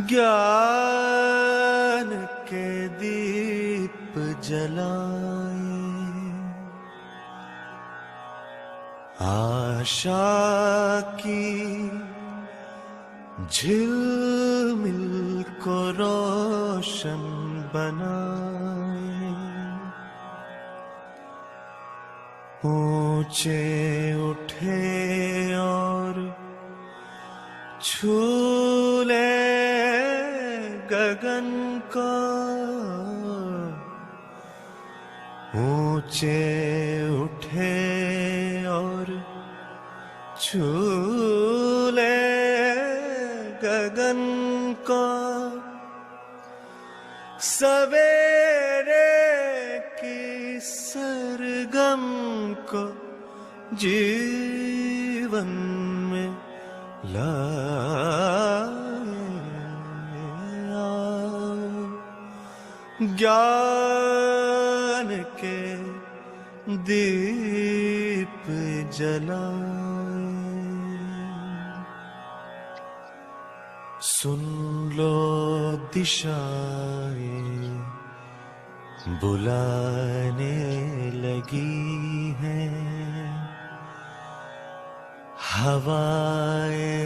ज्ञान के दीप जलाए, आशा की झिलमिल को रोशन बनाए, ऊंचे उठे और छू ले गगन को, ऊंचे उठे और छू ले गगन को, सवेरे की सरगम को जीवन में लाया, ज्ञान के दीप जलाए। सुन लो दिशाएं बुलाने लगी हैं, हवाएं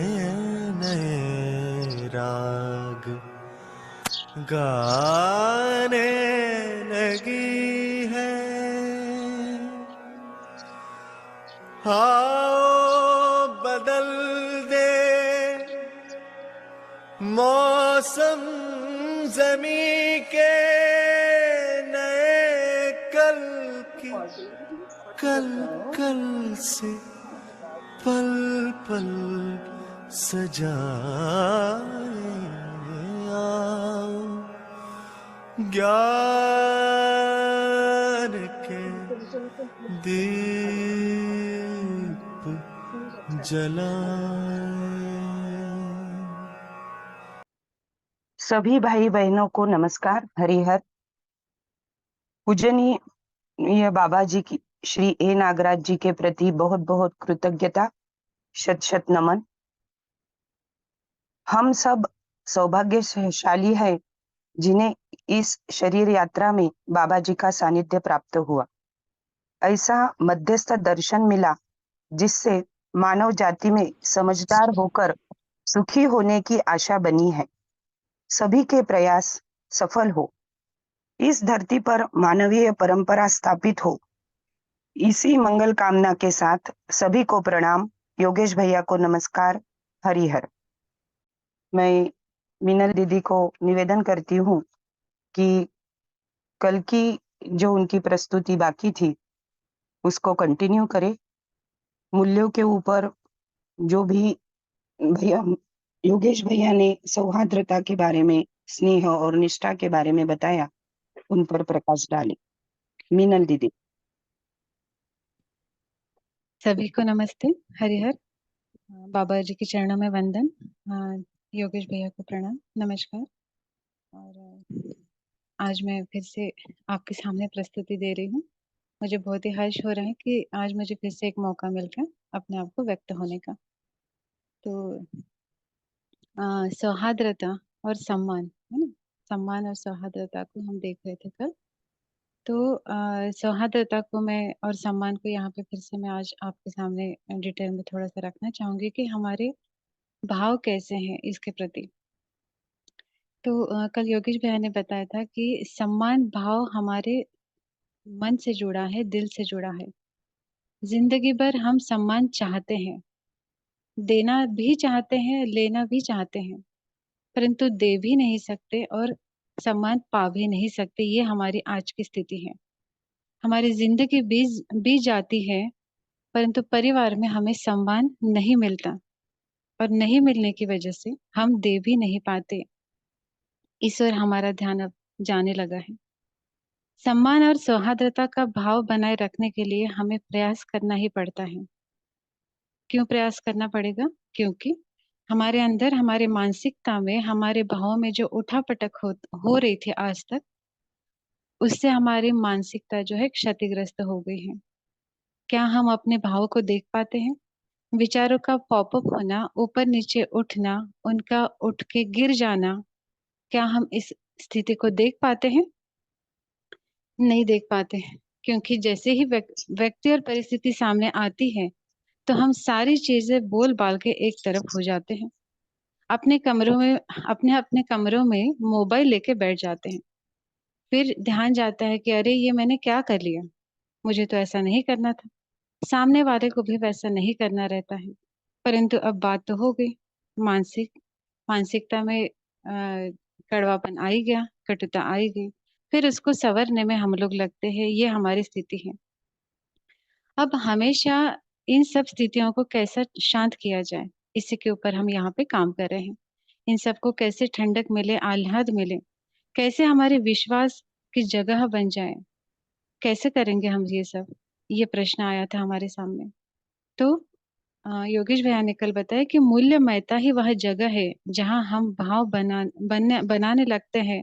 नए राग गाने लगी हैं। आओ बदल दे मौसम ज़मीं के, नए कल की कल कल से पल पल सजाए, आओ ज्ञान के दीप जलाए। सभी भाई बहनों को नमस्कार। हरिहर। पूजनीय बाबा जी की श्री ए नागराज जी के प्रति बहुत बहुत कृतज्ञता, शत शत नमन। हम सब सौभाग्यशाली हैं जिन्हें इस शरीर यात्रा में बाबा जी का सानिध्य प्राप्त हुआ। ऐसा मध्यस्थ दर्शन मिला जिससे मानव जाति में समझदार होकर सुखी होने की आशा बनी है। सभी के प्रयास सफल हो, इस धरती पर मानवीय परंपरा स्थापित हो, इसी मंगल कामना के साथ सभी को प्रणाम। योगेश भैया को नमस्कार। हरिहर। मैं मीनल दीदी को निवेदन करती हूँ कि कल की जो उनकी प्रस्तुति बाकी थी उसको कंटिन्यू करें। मूल्यों के ऊपर जो भी भैया योगेश भैया ने सौहार्द्रता के बारे में, स्नेह और निष्ठा के बारे में बताया, उन पर प्रकाश डाले। मीनल दीदी। सभी को नमस्ते। हरिहर। बाबा जी के चरणों में वंदन। योगेश भैया को प्रणाम, नमस्कार। और आज मैं फिर से आपके सामने प्रस्तुति दे रही हूँ। मुझे बहुत ही हर्ष हो रहा है कि आज मुझे फिर से एक मौका मिल रहा है अपने आप को व्यक्त होने का। तो सौहार्द्रता और सम्मान, है ना, सम्मान और सौहार्द्रता को हम देख रहे थे कल। तो सौहार्द्रता को मैं और सम्मान को यहाँ पे फिर से मैं आज आपके सामने डिटेल में थोड़ा सा रखना चाहूंगी कि हमारे भाव कैसे हैं इसके प्रति। तो कल योगेश भैया ने बताया था कि सम्मान भाव हमारे मन से जुड़ा है, दिल से जुड़ा है। जिंदगी भर हम सम्मान चाहते हैं, देना भी चाहते हैं, लेना भी चाहते हैं, परंतु दे भी नहीं सकते और सम्मान पा भी नहीं सकते। ये हमारी आज की स्थिति है। हमारी जिंदगी बीत जाती है परंतु परिवार में हमें सम्मान नहीं मिलता, और नहीं मिलने की वजह से हम दे भी नहीं पाते। इस ओर हमारा ध्यान अब जाने लगा है। सम्मान और सौहार्द्रता का भाव बनाए रखने के लिए हमें प्रयास करना ही पड़ता है। क्यों प्रयास करना पड़ेगा? क्योंकि हमारे अंदर, हमारे मानसिकता में, हमारे भावों में जो उठापटक हो रही थी आज तक, उससे हमारी मानसिकता जो है क्षतिग्रस्त हो गई है। क्या हम अपने भावों को देख पाते हैं? विचारों का पॉपअप होना, ऊपर नीचे उठना, उनका उठ के गिर जाना, क्या हम इस स्थिति को देख पाते हैं? नहीं देख पाते हैं, क्योंकि जैसे ही व्यक्ति और परिस्थिति सामने आती है तो हम सारी चीजें बोल बाल के एक तरफ हो जाते हैं। अपने अपने कमरों में मोबाइल लेके बैठ जाते हैं। फिर ध्यान जाता है कि अरे ये मैंने क्या कर लिया, मुझे तो ऐसा नहीं करना था। सामने वाले को भी वैसा नहीं करना रहता है। परंतु अब बात तो हो गई, मानसिकता में कड़वापन आ ही गया, कटुता आई गई। फिर उसको संवरने में हम लोग लगते हैं, ये हमारी स्थिति है। अब हमेशा इन सब स्थितियों को कैसे शांत किया जाए, इसी के ऊपर हम यहाँ पे काम कर रहे हैं। इन सबको कैसे ठंडक मिले, आह्लाद मिले, कैसे हमारे विश्वास की जगह बन जाए, कैसे करेंगे हम ये सब? ये प्रश्न आया था हमारे सामने। तो योगेश भैया ने कल बताया कि मूल्यमयता ही वह जगह है जहाँ हम भाव बनाने लगते हैं,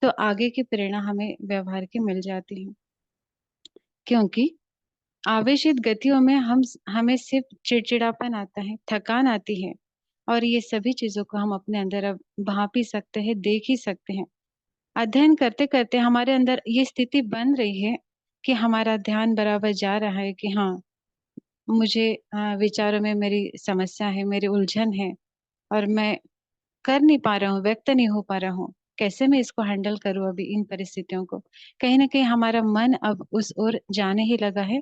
तो आगे की प्रेरणा हमें व्यवहार की मिल जाती है। क्योंकि आवेशित गतियों में हमें सिर्फ चिड़चिड़ापन आता है, थकान आती है, और ये सभी चीजों को हम अपने अंदर अब भाप ही सकते हैं, देख ही सकते हैं। अध्ययन करते करते हमारे अंदर ये स्थिति बन रही है कि हमारा ध्यान बराबर जा रहा है कि हाँ, मुझे विचारों में मेरी समस्या है, मेरी उलझन है, और मैं कर नहीं पा रहा हूँ, व्यक्त नहीं हो पा रहा हूँ। कैसे मैं इसको हैंडल करूँ अभी इन परिस्थितियों को? कहीं ना कहीं हमारा मन अब उस ओर जाने ही लगा है,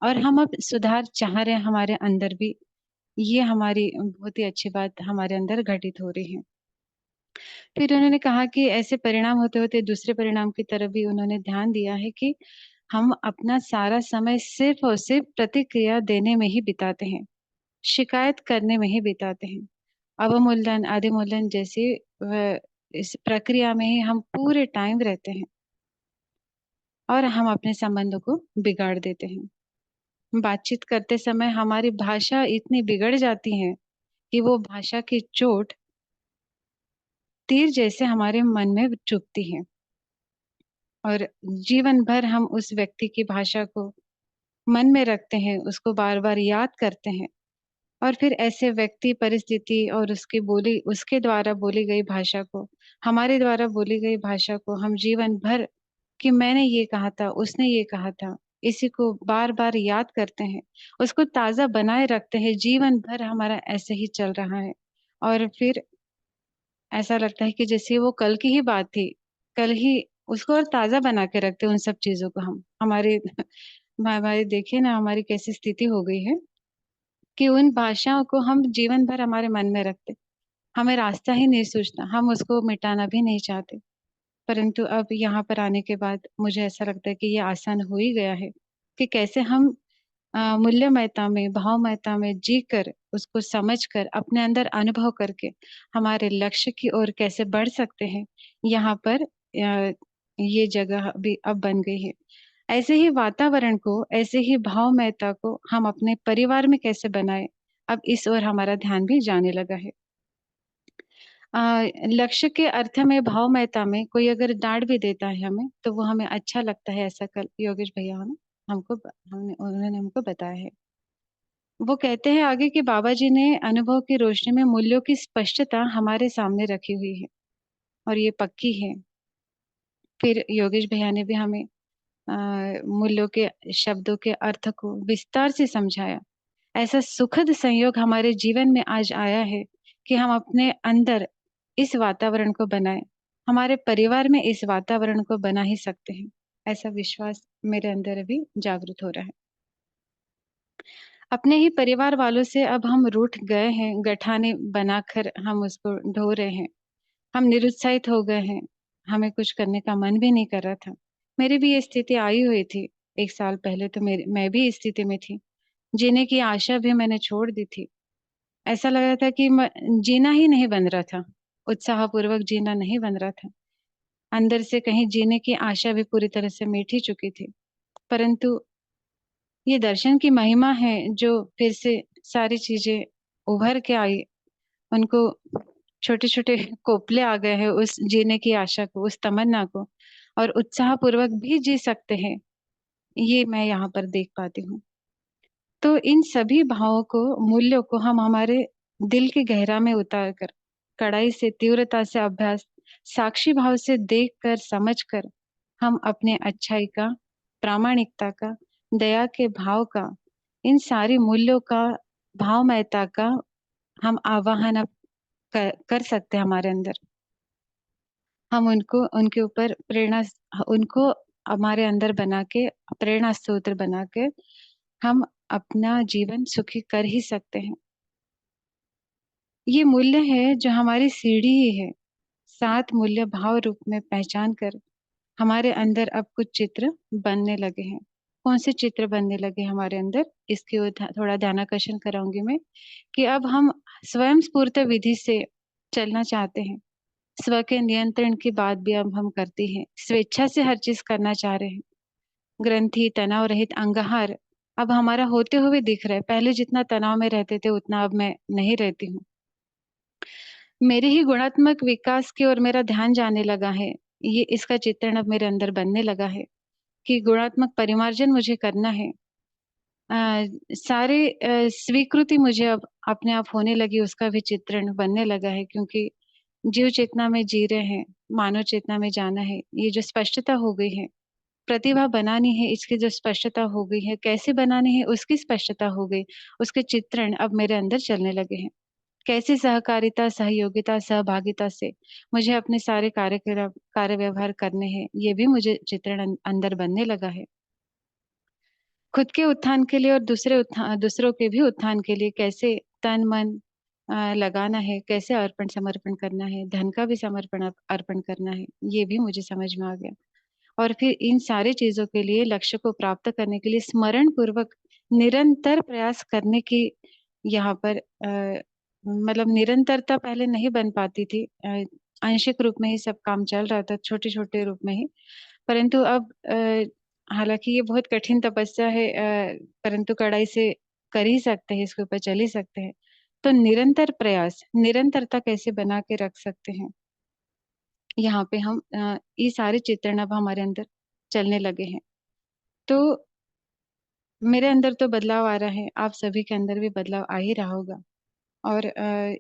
और हम अब सुधार चाह रहे हैं हमारे अंदर भी। ये हमारी बहुत ही अच्छी बात हमारे अंदर घटित हो रही है। फिर उन्होंने कहा कि ऐसे परिणाम होते होते दूसरे परिणाम की तरफ भी उन्होंने ध्यान दिया है कि हम अपना सारा समय सिर्फ और सिर्फ प्रतिक्रिया देने में ही बिताते हैं, शिकायत करने में ही बिताते हैं। अवमूल्यन, अधिमूल्यन जैसी इस प्रक्रिया में ही हम पूरे टाइम रहते हैं, और हम अपने संबंधों को बिगाड़ देते हैं। बातचीत करते समय हमारी भाषा इतनी बिगड़ जाती है कि वो भाषा की चोट तीर जैसे हमारे मन में चुभती है, और जीवन भर हम उस व्यक्ति की भाषा को मन में रखते हैं, उसको बार बार याद करते हैं, और फिर ऐसे व्यक्ति, परिस्थिति और उसके द्वारा बोली गई भाषा को, हमारे द्वारा बोली गई भाषा को हम जीवन भर कि मैंने ये कहा था, उसने ये कहा था, इसी को बार बार याद करते हैं, उसको ताजा बनाए रखते हैं। जीवन भर हमारा ऐसे ही चल रहा है, और फिर ऐसा लगता है कि जैसे वो कल की ही बात थी, कल ही उसको और ताजा बना के रखते हैं उन सब चीजों को हम। हमारे हमारे देखिए ना, हमारी कैसी स्थिति हो गई है कि उन भाषाओं को हम जीवन भर हमारे मन में रखते, हमें रास्ता ही नहीं सूझता, हम उसको मिटाना भी नहीं चाहते। परंतु अब यहाँ पर आने के बाद मुझे ऐसा लगता है कि ये आसान हो ही गया है कि कैसे हम मूल्यमयता में, भावमयता में जी कर, उसको समझ कर, अपने अंदर अनुभव करके हमारे लक्ष्य की ओर कैसे बढ़ सकते हैं। यहाँ पर ये जगह भी अब बन गई है। ऐसे ही वातावरण को, ऐसे ही भावमयता को हम अपने परिवार में कैसे बनाए, अब इस ओर हमारा ध्यान भी जाने लगा है। लक्ष्य के अर्थ में, भावमयता में कोई अगर डांट भी देता है हमें, तो वो हमें अच्छा लगता है। ऐसा कल योगेश भैया उन्होंने हमको बताया है। वो कहते हैं आगे कि बाबा जी ने अनुभव की रोशनी में मूल्यों की स्पष्टता हमारे सामने रखी हुई है, और ये पक्की है। फिर योगेश भैया ने भी हमें मूल्यों के शब्दों के अर्थ को विस्तार से समझाया। ऐसा सुखद संयोग हमारे जीवन में आज आया है कि हम अपने अंदर इस वातावरण को बनाए, हमारे परिवार में इस वातावरण को बना ही सकते हैं। ऐसा विश्वास मेरे अंदर अभी जागृत हो रहा है। अपने ही परिवार वालों से अब हम रूठ गए हैं, गठाने बनाकर हम उसको ढो रहे हैं। हम निरुत्साहित हो गए हैं, हमें कुछ करने का मन भी नहीं कर रहा था। मेरी भी ये स्थिति आई हुई थी। 1 साल पहले तो मैं भी इस स्थिति में थी। जीने की आशा भी मैंने छोड़ दी थी। ऐसा लग रहा था कि जीना ही नहीं बन रहा था, उत्साहपूर्वक जीना नहीं बन रहा था। अंदर से कहीं जीने की आशा भी पूरी तरह से मिट ही चुकी थी। परंतु ये दर्शन की महिमा है, जो फिर से सारी चीजें उभर के आई। उनको छोटे छोटे कोपले आ गए हैं उस जीने की आशा को, उस तमन्ना को, और उत्साह पूर्वक भी जी सकते हैं। ये मैं यहाँ पर देख पाती हूँ। तो इन सभी भावों को, मूल्यों को हम हमारे दिल के गहरा में उतार कर, कड़ाई से, तीव्रता से अभ्यास, साक्षी भाव से देखकर, समझकर, हम अपने अच्छाई का, प्रामाणिकता का, दया के भाव का, इन सारी मूल्यों का, भावमयता का हम आवाहन अब कर सकते हैं हमारे अंदर। हम उनको, उनके ऊपर प्रेरणा, उनको हमारे अंदर बना के, प्रेरणा स्रोत बना के हम अपना जीवन सुखी कर ही सकते हैं। ये मूल्य है जो हमारी सीढ़ी ही है। 7 मूल्य भाव रूप में पहचान कर हमारे अंदर अब कुछ चित्र बनने लगे हैं। कौन से चित्र बनने लगे हमारे अंदर, इसकी ओर थोड़ा ध्यानाकर्षण कराऊंगी मैं, कि अब हम स्वयं स्फूर्त विधि से चलना चाहते हैं। स्व के नियंत्रण की बात भी अब हम करते हैं। स्वेच्छा से हर चीज करना चाह रहे हैं। ग्रंथि, तनाव रहित अंगहार अब हमारा होते हुए दिख रहा है। पहले जितना तनाव में रहते थे उतना अब मैं नहीं रहती हूँ। मेरे ही गुणात्मक विकास की ओर मेरा ध्यान जाने लगा है। ये इसका चित्रण अब मेरे अंदर बनने लगा है कि गुणात्मक परिमार्जन मुझे करना है। सारे स्वीकृति मुझे अब अपने आप होने लगी, उसका भी चित्रण बनने लगा है, क्योंकि जीव चेतना में जी रहे हैं, मानव चेतना में जाना है। ये जो स्पष्टता हो गई है, प्रतिभा बनानी है, इसकी जो स्पष्टता हो गई है, कैसे बनानी है उसकी स्पष्टता हो गई, उसके चित्रण अब मेरे अंदर चलने लगे हैं। कैसे सहकारिता, सहयोगिता, सहभागिता से मुझे अपने सारे कार्य व्यवहार करने हैं, ये भी मुझे चित्रण अंदर बनने लगा है। खुद के उत्थान के लिए और दूसरों के भी उत्थान के लिए कैसे तन मन लगाना है, कैसे अर्पण समर्पण करना है, धन का भी समर्पण अर्पण करना है, ये भी मुझे समझ में आ गया। और फिर इन सारी चीजों के लिए, लक्ष्य को प्राप्त करने के लिए स्मरण पूर्वक निरंतर प्रयास करने की यहाँ पर मतलब निरंतरता पहले नहीं बन पाती थी। आंशिक रूप में ही सब काम चल रहा था, छोटे छोटे रूप में ही। परंतु अब हालांकि ये बहुत कठिन तपस्या है, परंतु कड़ाई से कर ही सकते हैं, इसके ऊपर चल ही सकते हैं। तो निरंतर प्रयास, निरंतरता कैसे बना के रख सकते हैं, यहाँ पे हम ये सारे चित्रण अब हमारे अंदर चलने लगे हैं। तो मेरे अंदर तो बदलाव आ रहा है, आप सभी के अंदर भी बदलाव आ ही रहा होगा। और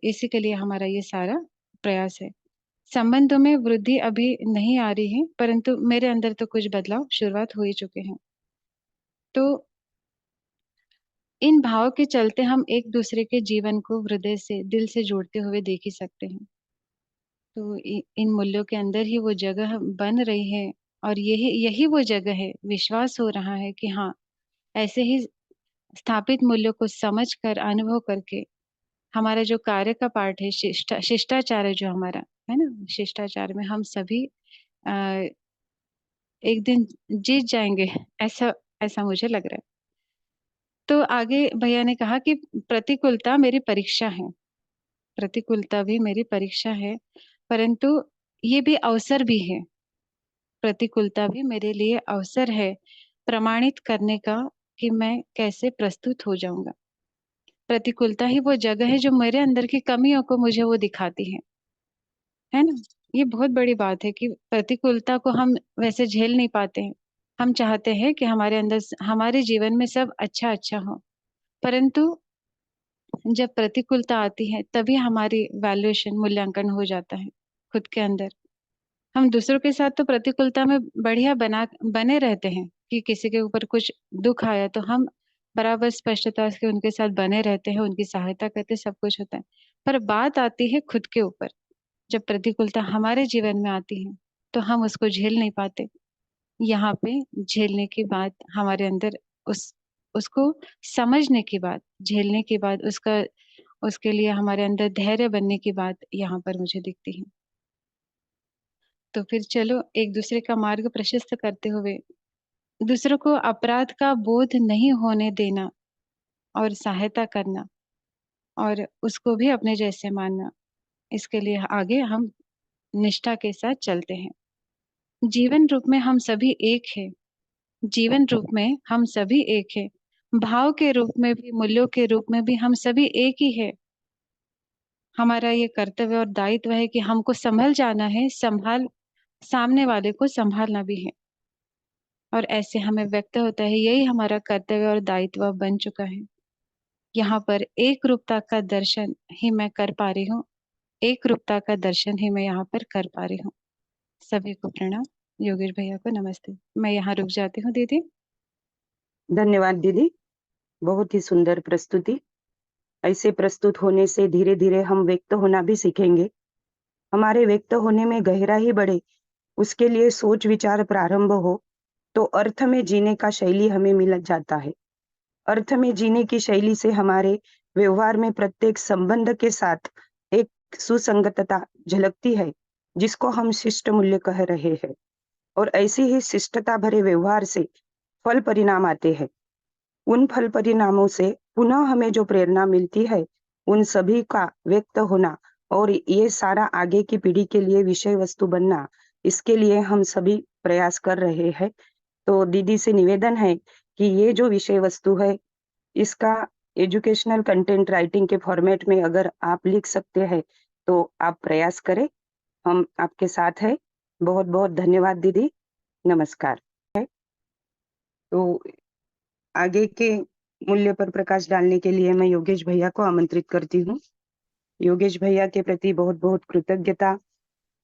इसी के लिए हमारा ये सारा प्रयास है। संबंधों में वृद्धि अभी नहीं आ रही है, परंतु मेरे अंदर तो कुछ बदलाव शुरुआत हो ही चुके हैं। तो इन भाव के चलते हम एक दूसरे के जीवन को हृदय से, दिल से जोड़ते हुए देख ही सकते हैं। तो इन मूल्यों के अंदर ही वो जगह बन रही है, और यही यही वो जगह है। विश्वास हो रहा है कि हाँ, ऐसे ही स्थापित मूल्यों को समझ कर, अनुभव करके, हमारा जो कार्य का पार्ट है, शिष्टाचार है जो हमारा है ना, शिष्टाचार में हम सभी आ, एक दिन जीत जाएंगे, ऐसा ऐसा मुझे लग रहा है। तो आगे भैया ने कहा कि प्रतिकूलता मेरी परीक्षा है। प्रतिकूलता भी मेरी परीक्षा है, परंतु ये भी अवसर भी है। प्रतिकूलता भी मेरे लिए अवसर है प्रमाणित करने का, कि मैं कैसे प्रस्तुत हो जाऊंगा। प्रतिकूलता ही वो जगह है जो मेरे अंदर की कमियों को मुझे वो दिखाती है ना। ये बहुत बड़ी बात है कि प्रतिकूलता को हम वैसे झेल नहीं पाते हैं। हम चाहते हैं कि हमारे अंदर, हमारे जीवन में सब अच्छा अच्छा हो, परंतु जब प्रतिकूलता आती है तभी हमारी वैल्यूएशन, मूल्यांकन हो जाता है खुद के अंदर। हम दूसरों के साथ तो प्रतिकूलता में बढ़िया बने रहते हैं, कि किसी के ऊपर कुछ दुख आया तो हम बराबर स्पष्टता से उनके साथ बने रहते हैं, उनकी सहायता करते, सब कुछ होता है। पर बात आती है खुद के ऊपर, जब प्रतिकूलता हमारे जीवन में आती है तो हम उसको झेल नहीं पाते। यहाँ पे झेलने की बात हमारे अंदर, उस उसको समझने की बात, झेलने की बात, उसका, उसके लिए हमारे अंदर धैर्य बनने की बात यहाँ पर मुझे दिखती है। तो फिर चलो एक दूसरे का मार्ग प्रशस्त करते हुए, दूसरों को अपराध का बोध नहीं होने देना, और सहायता करना, और उसको भी अपने जैसे मानना, इसके लिए आगे हम निष्ठा के साथ चलते हैं। जीवन रूप में हम सभी एक है। जीवन रूप में हम सभी एक है। भाव के रूप में भी, मूल्यों के रूप में भी हम सभी एक ही है। हमारा ये कर्तव्य और दायित्व है कि हमको संभल जाना है, संभाल, सामने वाले को संभालना भी है। और ऐसे हमें व्यक्त होता है, यही हमारा कर्तव्य और दायित्व बन चुका है। यहाँ पर एक रूपता का दर्शन ही मैं कर पा रही हूँ, एक रूपता का दर्शन ही मैं यहाँ पर कर पा रही हूँ। सभी को प्रणाम। योगेश भैया को नमस्ते। मैं यहाँ रुक जाती हूँ दीदी। धन्यवाद दीदी, बहुत ही सुंदर प्रस्तुति। ऐसे प्रस्तुत होने से धीरे धीरे हम व्यक्त होना भी सीखेंगे। हमारे व्यक्त होने में गहराई बढ़े, उसके लिए सोच विचार प्रारंभ हो, तो अर्थ में जीने का शैली हमें मिल जाता है। अर्थ में जीने की शैली से हमारे व्यवहार में प्रत्येक संबंध के साथ एक सुसंगतता झलकती है, जिसको हम शिष्ट मूल्य कह रहे हैं। और ऐसी ही शिष्टता भरे व्यवहार से फल परिणाम आते हैं। उन फल परिणामों से पुनः हमें जो प्रेरणा मिलती है, उन सभी का व्यक्त होना और ये सारा आगे की पीढ़ी के लिए विषय वस्तु बनना, इसके लिए हम सभी प्रयास कर रहे हैं। तो दीदी से निवेदन है कि ये जो विषय वस्तु है, इसका एजुकेशनल कंटेंट राइटिंग के फॉर्मेट में अगर आप लिख सकते हैं, तो आप प्रयास करें। हम आपके साथ हैं। बहुत बहुत धन्यवाद दीदी। नमस्कार। तो आगे के मूल्य पर प्रकाश डालने के लिए मैं योगेश भैया को आमंत्रित करती हूँ। योगेश भैया के प्रति बहुत बहुत कृतज्ञता,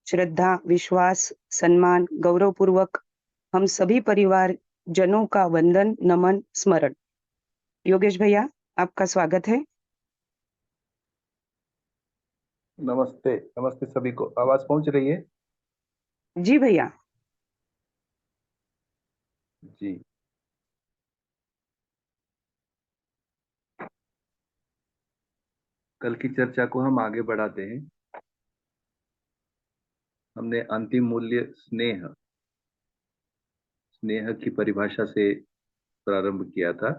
श्रद्धा, विश्वास, सम्मान, गौरवपूर्वक हम सभी परिवार जनों का वंदन, नमन, स्मरण। योगेश भैया, आपका स्वागत है। नमस्ते, नमस्ते सभी को। आवाज पहुंच रही है? जी भैया। जी। कल की चर्चा को हम आगे बढ़ाते हैं। हमने अंतिम मूल्य स्नेह स्नेह की परिभाषा से प्रारंभ किया था।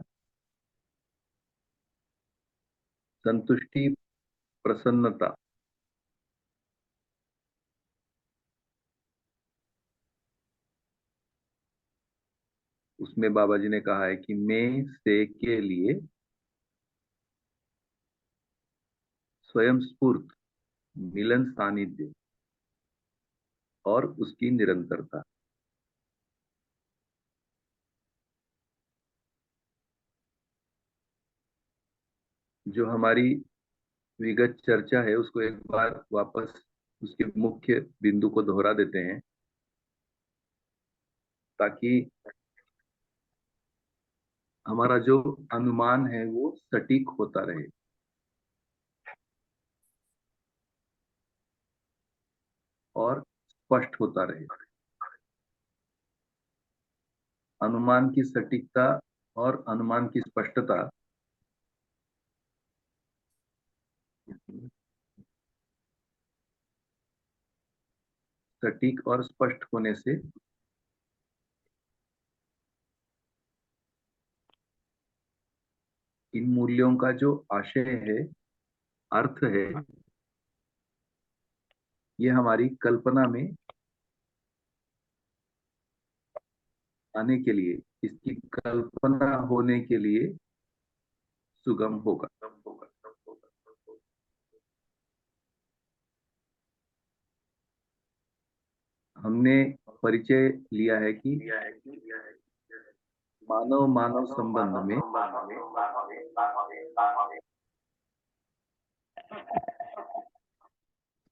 संतुष्टि, प्रसन्नता, उसमें बाबा जी ने कहा है कि मैं से के लिए स्वयं स्फूर्त, मिलन सानिध्य और उसकी निरंतरता। जो हमारी विगत चर्चा है उसको एक बार वापस उसके मुख्य बिंदु को दोहरा देते हैं, ताकि हमारा जो अनुमान है वो सटीक होता रहे और स्पष्ट होता रहे। अनुमान की सटीकता और अनुमान की स्पष्टता सटीक और स्पष्ट होने से इन मूल्यों का जो आशय है, अर्थ है, ये हमारी कल्पना में आने के लिए, इसकी कल्पना होने के लिए सुगम होगा। हमने परिचय लिया है कि मानव मानव संबंध में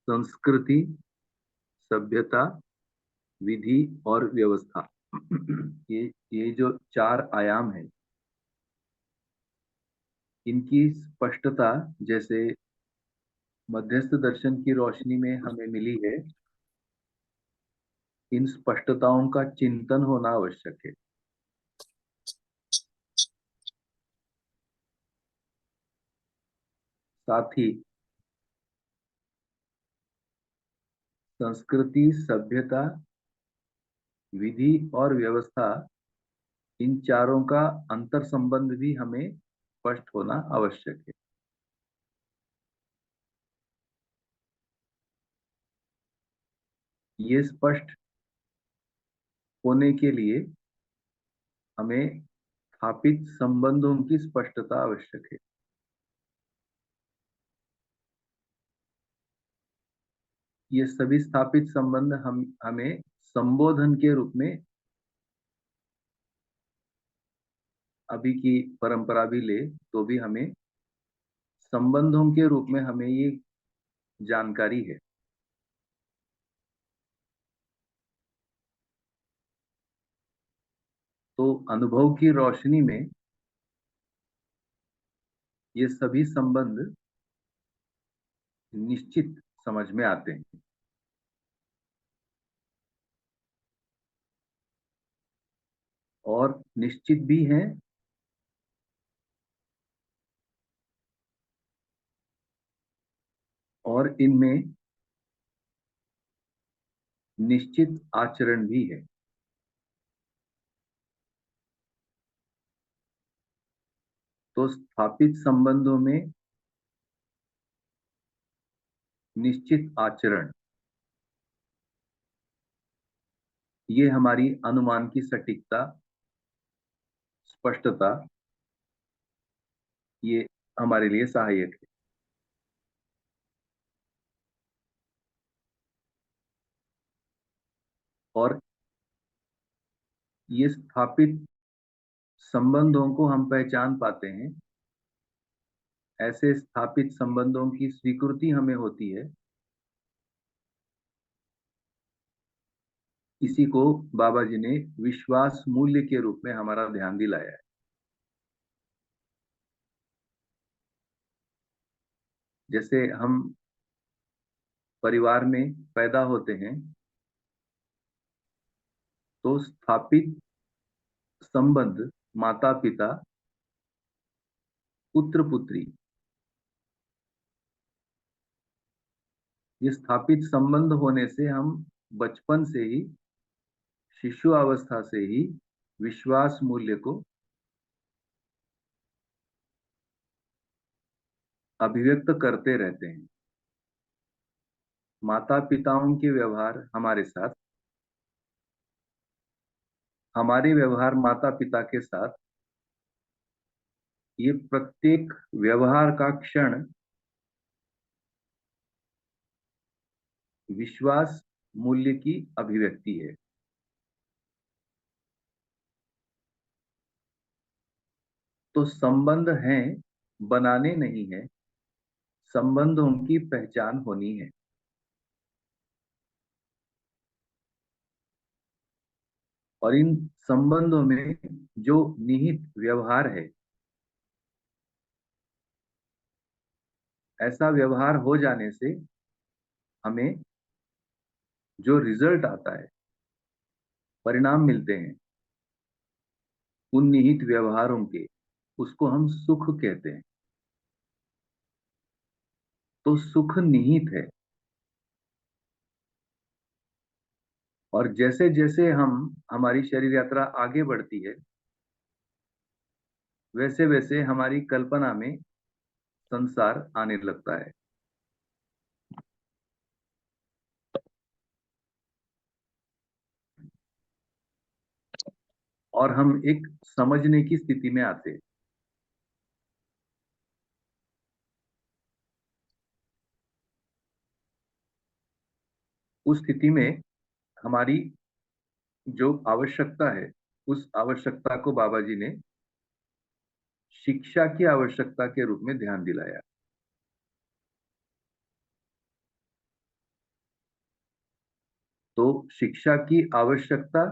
संस्कृति, सभ्यता, विधि और व्यवस्था, ये जो चार आयाम है, इनकी स्पष्टता जैसे मध्यस्थ दर्शन की रोशनी में हमें मिली है, इन स्पष्टताओं का चिंतन होना आवश्यक है। साथ ही संस्कृति, सभ्यता, विधि और व्यवस्था, इन चारों का अंतर संबंध भी हमें स्पष्ट होना आवश्यक है। ये स्पष्ट होने के लिए हमें स्थापित संबंधों की स्पष्टता आवश्यक है। ये सभी स्थापित संबंध हमें संबोधन के रूप में अभी की परंपरा भी ले तो भी हमें संबंधों के रूप में हमें ये जानकारी है। तो अनुभव की रोशनी में ये सभी संबंध निश्चित समझ में आते हैं और निश्चित भी हैं और इनमें निश्चित आचरण भी है। तो स्थापित संबंधों में निश्चित आचरण, ये हमारी अनुमान की सटीकता, स्पष्टता, ये हमारे लिए सहायक है। और ये स्थापित संबंधों को हम पहचान पाते हैं, ऐसे स्थापित संबंधों की स्वीकृति हमें होती है। इसी को बाबा जी ने विश्वास मूल्य के रूप में हमारा ध्यान दिलाया है। जैसे हम परिवार में पैदा होते हैं तो स्थापित संबंध माता पिता, पुत्र पुत्री, ये स्थापित संबंध होने से हम बचपन से ही, शिशु अवस्था से ही विश्वास मूल्य को अभिव्यक्त करते रहते हैं। माता पिताओं के व्यवहार हमारे साथ, हमारे व्यवहार माता पिता के साथ, ये प्रत्येक व्यवहार का क्षण विश्वास मूल्य की अभिव्यक्ति है। तो संबंध हैं, बनाने नहीं है, संबंधों की पहचान होनी है। और इन संबंधों में जो निहित व्यवहार है, ऐसा व्यवहार हो जाने से हमें जो रिजल्ट आता है, परिणाम मिलते हैं उन निहित व्यवहारों के, उसको हम सुख कहते हैं। तो सुख निहित है। और जैसे जैसे हमारी शरीर यात्रा आगे बढ़ती है, वैसे वैसे हमारी कल्पना में संसार आने लगता है। और हम एक समझने की स्थिति में आते हैं। उस स्थिति में हमारी जो आवश्यकता है, उस आवश्यकता को बाबा जी ने शिक्षा की आवश्यकता के रूप में ध्यान दिलाया। तो शिक्षा की आवश्यकता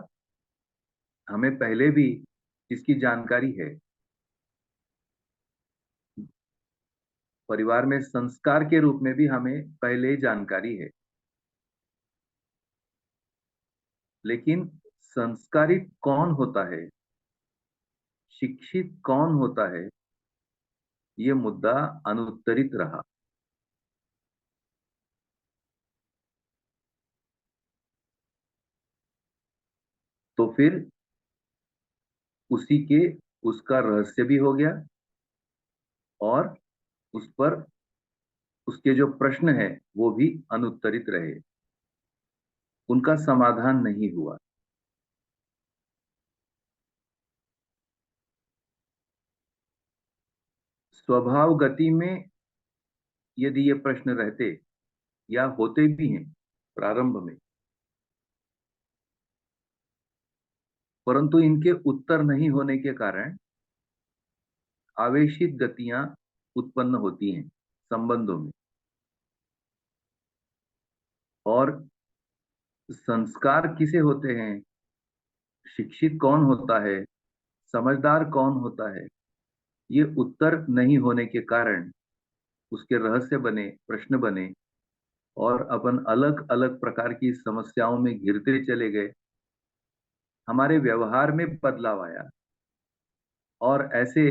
हमें पहले भी इसकी जानकारी है। परिवार में संस्कार के रूप में भी हमें पहले ही जानकारी है। लेकिन संस्कारित कौन होता है, शिक्षित कौन होता है, ये मुद्दा अनुत्तरित रहा। तो फिर उसका रहस्य भी हो गया और उस पर उसके जो प्रश्न है वो भी अनुत्तरित रहे, उनका समाधान नहीं हुआ। स्वभाव गति में यदि ये प्रश्न रहते या होते भी हैं प्रारंभ में, परंतु इनके उत्तर नहीं होने के कारण आवेशित गतियां उत्पन्न होती हैं संबंधों में। और संस्कार किसे होते हैं, शिक्षित कौन होता है, समझदार कौन होता है, ये उत्तर नहीं होने के कारण उसके रहस्य बने, प्रश्न बने, और अपन अलग अलग प्रकार की समस्याओं में घिरते चले गए। हमारे व्यवहार में बदलाव आया, और ऐसे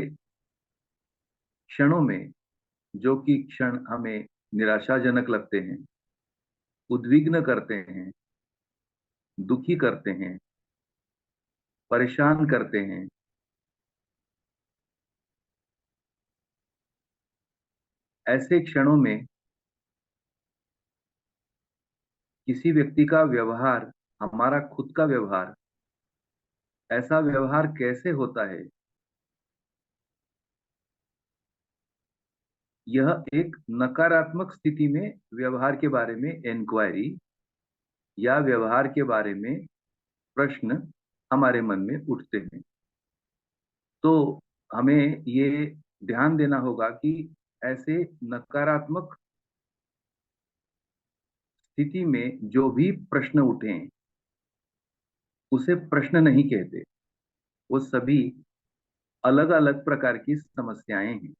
क्षणों में, जो कि क्षण हमें निराशाजनक लगते हैं, उद्विग्न करते हैं, दुखी करते हैं, परेशान करते हैं, ऐसे क्षणों में किसी व्यक्ति का व्यवहार, हमारा खुद का व्यवहार, ऐसा व्यवहार कैसे होता है, यह एक नकारात्मक स्थिति में व्यवहार के बारे में इंक्वायरी या व्यवहार के बारे में प्रश्न हमारे मन में उठते हैं। तो हमें ये ध्यान देना होगा कि ऐसे नकारात्मक स्थिति में जो भी प्रश्न उठे, उसे प्रश्न नहीं कहते, वो सभी अलग अलग प्रकार की समस्याएं हैं,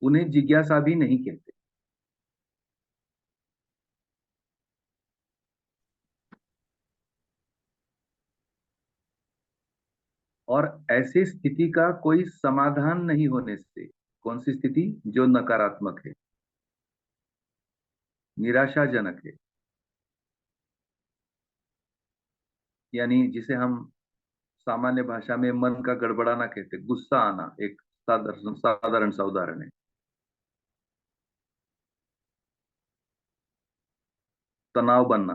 उन्हें जिज्ञासा भी नहीं कहते। और ऐसी स्थिति का कोई समाधान नहीं होने से, कौन सी स्थिति, जो नकारात्मक है, निराशाजनक है, यानी जिसे हम सामान्य भाषा में मन का गड़बड़ाना कहते, गुस्सा आना एक साधारण सा उदाहरण है। तनाव बनना,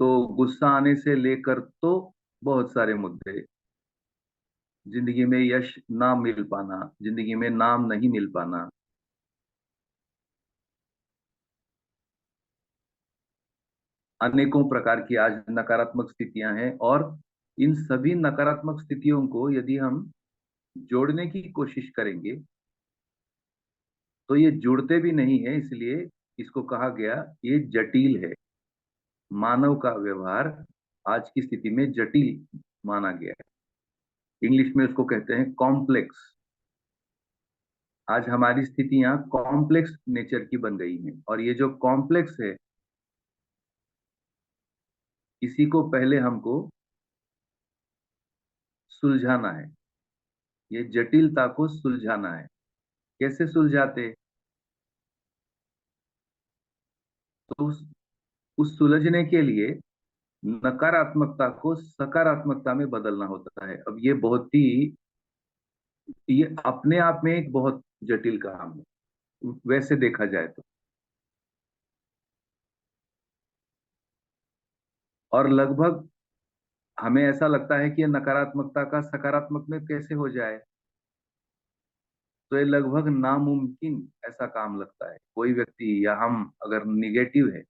तो गुस्सा आने से लेकर तो बहुत सारे मुद्दे, जिंदगी में यश ना मिल पाना, जिंदगी में नाम नहीं मिल पाना, अनेकों प्रकार की आज नकारात्मक स्थितियां हैं। और इन सभी नकारात्मक स्थितियों को यदि हम जोड़ने की कोशिश करेंगे तो ये जुड़ते भी नहीं है, इसलिए इसको कहा गया ये जटिल है। मानव का व्यवहार आज की स्थिति में जटिल माना गया है। इंग्लिश में उसको कहते हैं कॉम्प्लेक्स। आज हमारी स्थितियां कॉम्प्लेक्स नेचर की बन गई हैं, और ये जो कॉम्प्लेक्स है, इसी को पहले हमको सुलझाना है। ये जटिलता को सुलझाना है। कैसे सुलझाते? तो उस सुलझने के लिए नकारात्मकता को सकारात्मकता में बदलना होता है। अब ये बहुत ही, ये अपने आप में एक बहुत जटिल काम है वैसे देखा जाए तो। और लगभग हमें ऐसा लगता है कि ये नकारात्मकता का सकारात्मक में कैसे हो जाए, तो ये लगभग नामुमकिन ऐसा काम लगता है। कोई व्यक्ति या हम अगर निगेटिव है,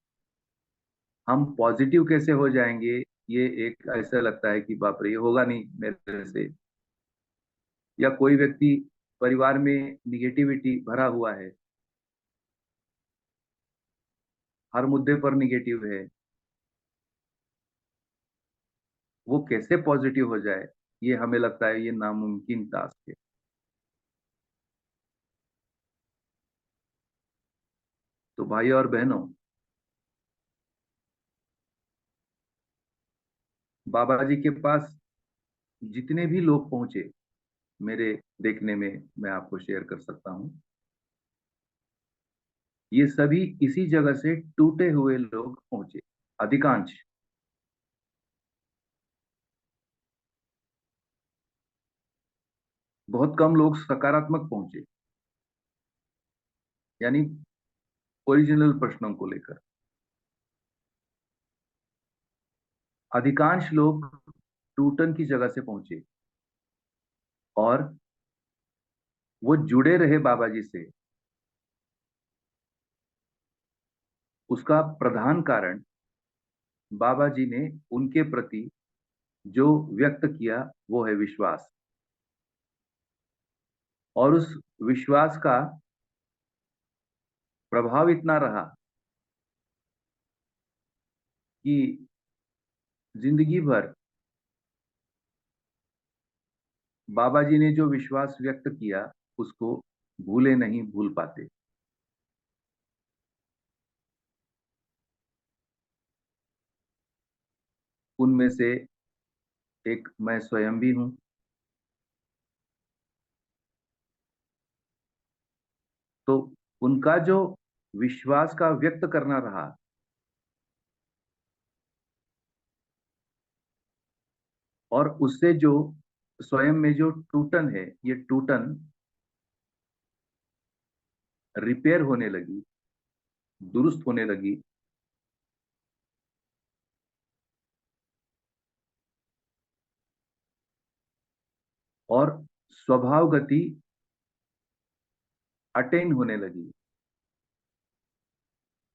हम पॉजिटिव कैसे हो जाएंगे, ये एक ऐसा लगता है कि बाप रे, ये होगा नहीं मेरे से। या कोई व्यक्ति परिवार में निगेटिविटी भरा हुआ है, हर मुद्दे पर निगेटिव है, वो कैसे पॉजिटिव हो जाए, ये हमें लगता है ये नामुमकिन टास्क है। तो भाई और बहनों, बाबा जी के पास जितने भी लोग पहुंचे, मेरे देखने में, मैं आपको शेयर कर सकता हूं, ये सभी इसी जगह से टूटे हुए लोग पहुंचे, अधिकांश। बहुत कम लोग सकारात्मक पहुंचे, यानी ओरिजिनल प्रश्नों को लेकर। अधिकांश लोग टूटन की जगह से पहुंचे, और वो जुड़े रहे बाबा जी से। उसका प्रधान कारण बाबा जी ने उनके प्रति जो व्यक्त किया, वो है विश्वास। और उस विश्वास का प्रभाव इतना रहा कि जिंदगी भर बाबा जी ने जो विश्वास व्यक्त किया उसको भूले नहीं भूल पाते। उनमें से एक मैं स्वयं भी हूं। तो उनका जो विश्वास का व्यक्त करना रहा और उससे जो स्वयं में जो टूटन है, ये टूटन रिपेयर होने लगी, दुरुस्त होने लगी, और स्वभाव गति अटेन होने लगी।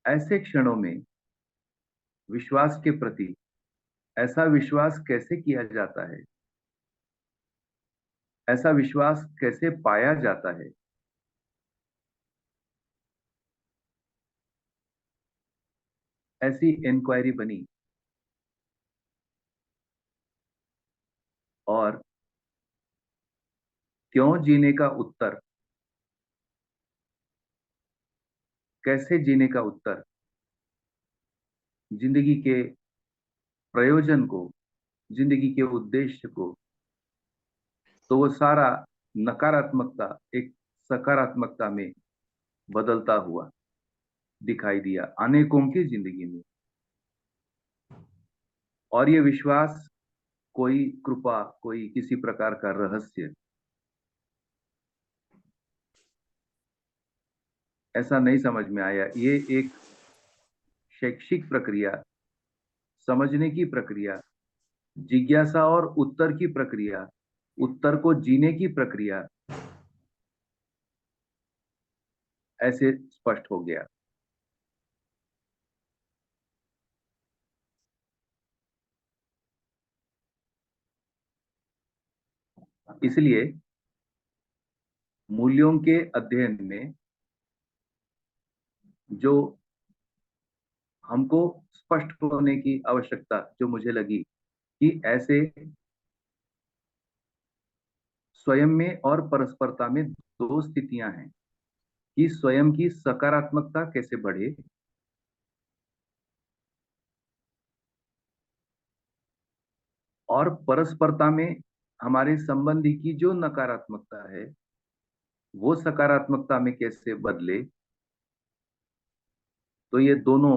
ऐसे क्षणों में विश्वास के प्रति ऐसा विश्वास कैसे किया जाता है, ऐसा विश्वास कैसे पाया जाता है, ऐसी इंक्वायरी बनी। और क्यों जीने का उत्तर, कैसे जीने का उत्तर, जिंदगी के प्रयोजन को, जिंदगी के उद्देश्य को, तो वो सारा नकारात्मकता एक सकारात्मकता में बदलता हुआ दिखाई दिया अनेकों की जिंदगी में। और ये विश्वास कोई कृपा, कोई किसी प्रकार का रहस्य, ऐसा नहीं समझ में आया। ये एक शैक्षिक प्रक्रिया, समझने की प्रक्रिया, जिज्ञासा और उत्तर की प्रक्रिया, उत्तर को जीने की प्रक्रिया, ऐसे स्पष्ट हो गया। इसलिए मूल्यों के अध्ययन में जो हमको स्पष्ट होने की आवश्यकता जो मुझे लगी कि ऐसे स्वयं में और परस्परता में दो स्थितियां हैं कि स्वयं की सकारात्मकता कैसे बढ़े और परस्परता में हमारे संबंधी की जो नकारात्मकता है वो सकारात्मकता में कैसे बदले। तो ये दोनों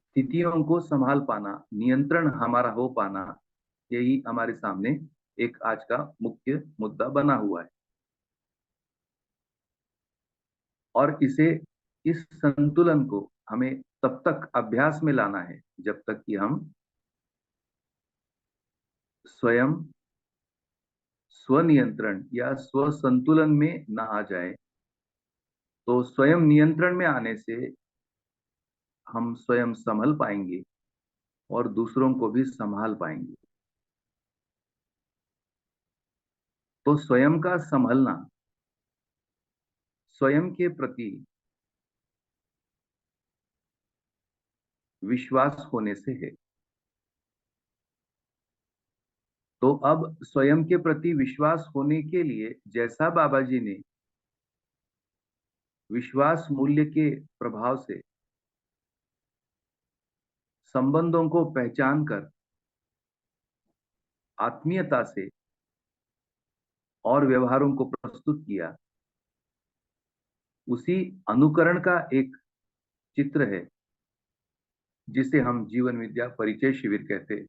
स्थितियों को संभाल पाना, नियंत्रण हमारा हो पाना, यही हमारे सामने एक आज का मुख्य मुद्दा बना हुआ है। और इस संतुलन को हमें तब तक अभ्यास में लाना है जब तक कि हम स्वयं स्वनियंत्रण या स्व संतुलन में ना आ जाए। तो स्वयं नियंत्रण में आने से हम स्वयं संभल पाएंगे और दूसरों को भी संभाल पाएंगे। तो स्वयं का संभलना स्वयं के प्रति विश्वास होने से है। तो अब स्वयं के प्रति विश्वास होने के लिए जैसा बाबा जी ने विश्वास मूल्य के प्रभाव से संबंधों को पहचान कर आत्मीयता से और व्यवहारों को प्रस्तुत किया, उसी अनुकरण का एक चित्र है जिसे हम जीवन विद्या परिचय शिविर कहते हैं,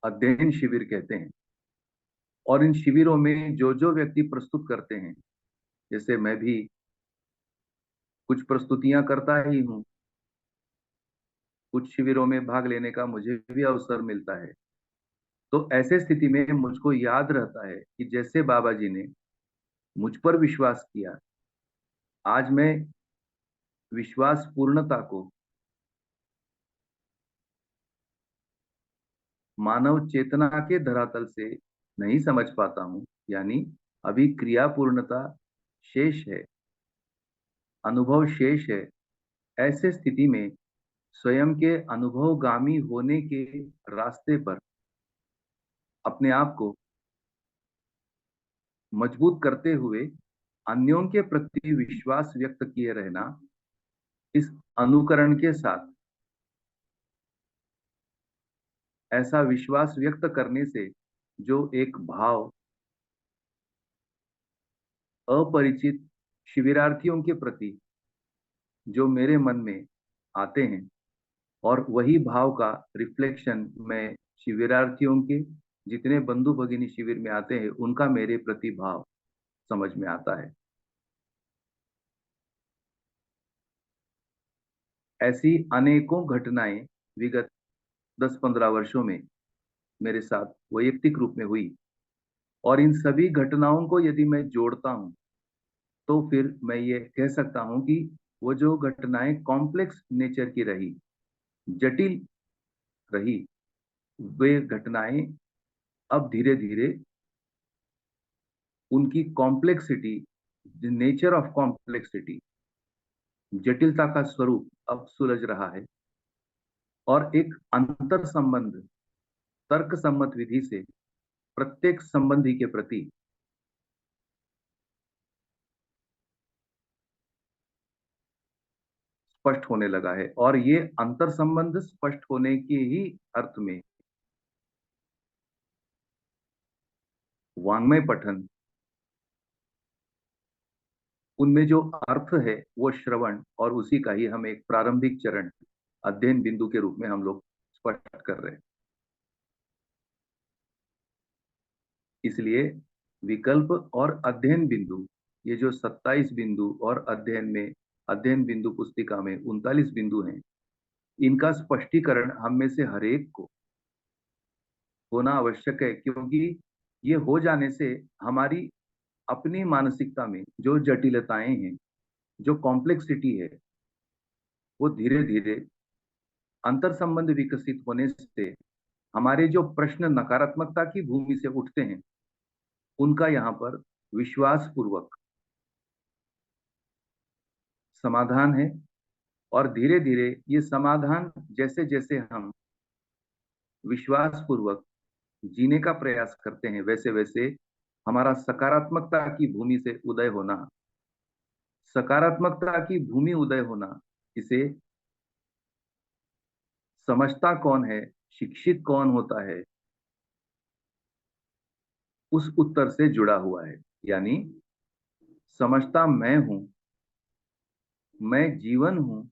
अध्ययन शिविर कहते हैं। और इन शिविरों में जो जो व्यक्ति प्रस्तुत करते हैं, जैसे मैं भी कुछ प्रस्तुतियां करता ही हूं, कुछ शिविरों में भाग लेने का मुझे भी अवसर मिलता है। तो ऐसे स्थिति में मुझको याद रहता है कि जैसे बाबा जी ने मुझ पर विश्वास किया, आज मैं विश्वास पूर्णता को मानव चेतना के धरातल से नहीं समझ पाता हूं, यानी अभी क्रिया पूर्णता शेष है, अनुभव शेष है, ऐसे स्थिति में स्वयं के अनुभवगामी होने के रास्ते पर अपने आप को मजबूत करते हुए अन्यों के प्रति विश्वास व्यक्त किए रहना, इस अनुकरण के साथ ऐसा विश्वास व्यक्त करने से जो एक भाव अपरिचित शिविरार्थियों के प्रति जो मेरे मन में आते हैं, और वही भाव का रिफ्लेक्शन मैं शिविरार्थियों के जितने बंधु भगिनी शिविर में आते हैं उनका मेरे प्रति भाव समझ में आता है। ऐसी अनेकों घटनाएं विगत 10-15 वर्षों में मेरे साथ वैयक्तिक रूप में हुई, और इन सभी घटनाओं को यदि मैं जोड़ता हूं तो फिर मैं ये कह सकता हूं कि वो जो घटनाएं कॉम्प्लेक्स नेचर की रही, जटिल रही, वे घटनाएं अब धीरे धीरे उनकी कॉम्प्लेक्सिटी, नेचर ऑफ कॉम्प्लेक्सिटी, जटिलता का स्वरूप अब सुलझ रहा है, और एक अंतर संबंध तर्क सम्मत विधि से प्रत्येक संबंधी के प्रति स्पष्ट होने लगा है। और ये अंतर संबंध स्पष्ट होने के ही अर्थ में वांग्मय पठन, उनमें जो अर्थ है वो श्रवण, और उसी का ही हम एक प्रारंभिक चरण अध्ययन बिंदु के रूप में हम लोग स्पष्ट कर रहे हैं। इसलिए विकल्प और अध्ययन बिंदु, ये जो 27 बिंदु और अध्ययन में, अध्ययन बिंदु पुस्तिका में 39 बिंदु हैं, इनका स्पष्टीकरण हम में से हरेक को होना आवश्यक है, क्योंकि ये हो जाने से हमारी अपनी मानसिकता में जो जटिलताएं हैं, जो कॉम्प्लेक्सिटी है, वो धीरे धीरे अंतर संबंध विकसित होने से हमारे जो प्रश्न नकारात्मकता की भूमि से उठते हैं, उनका यहाँ पर विश्वास पूर्वक समाधान है। और धीरे धीरे ये समाधान जैसे जैसे हम विश्वास पूर्वक जीने का प्रयास करते हैं, वैसे वैसे हमारा सकारात्मकता की भूमि से उदय होना, सकारात्मकता की भूमि उदय होना, इसे समझता कौन है, शिक्षित कौन होता है, उस उत्तर से जुड़ा हुआ है। यानी समझता मैं हूं, मैं जीवन हूं,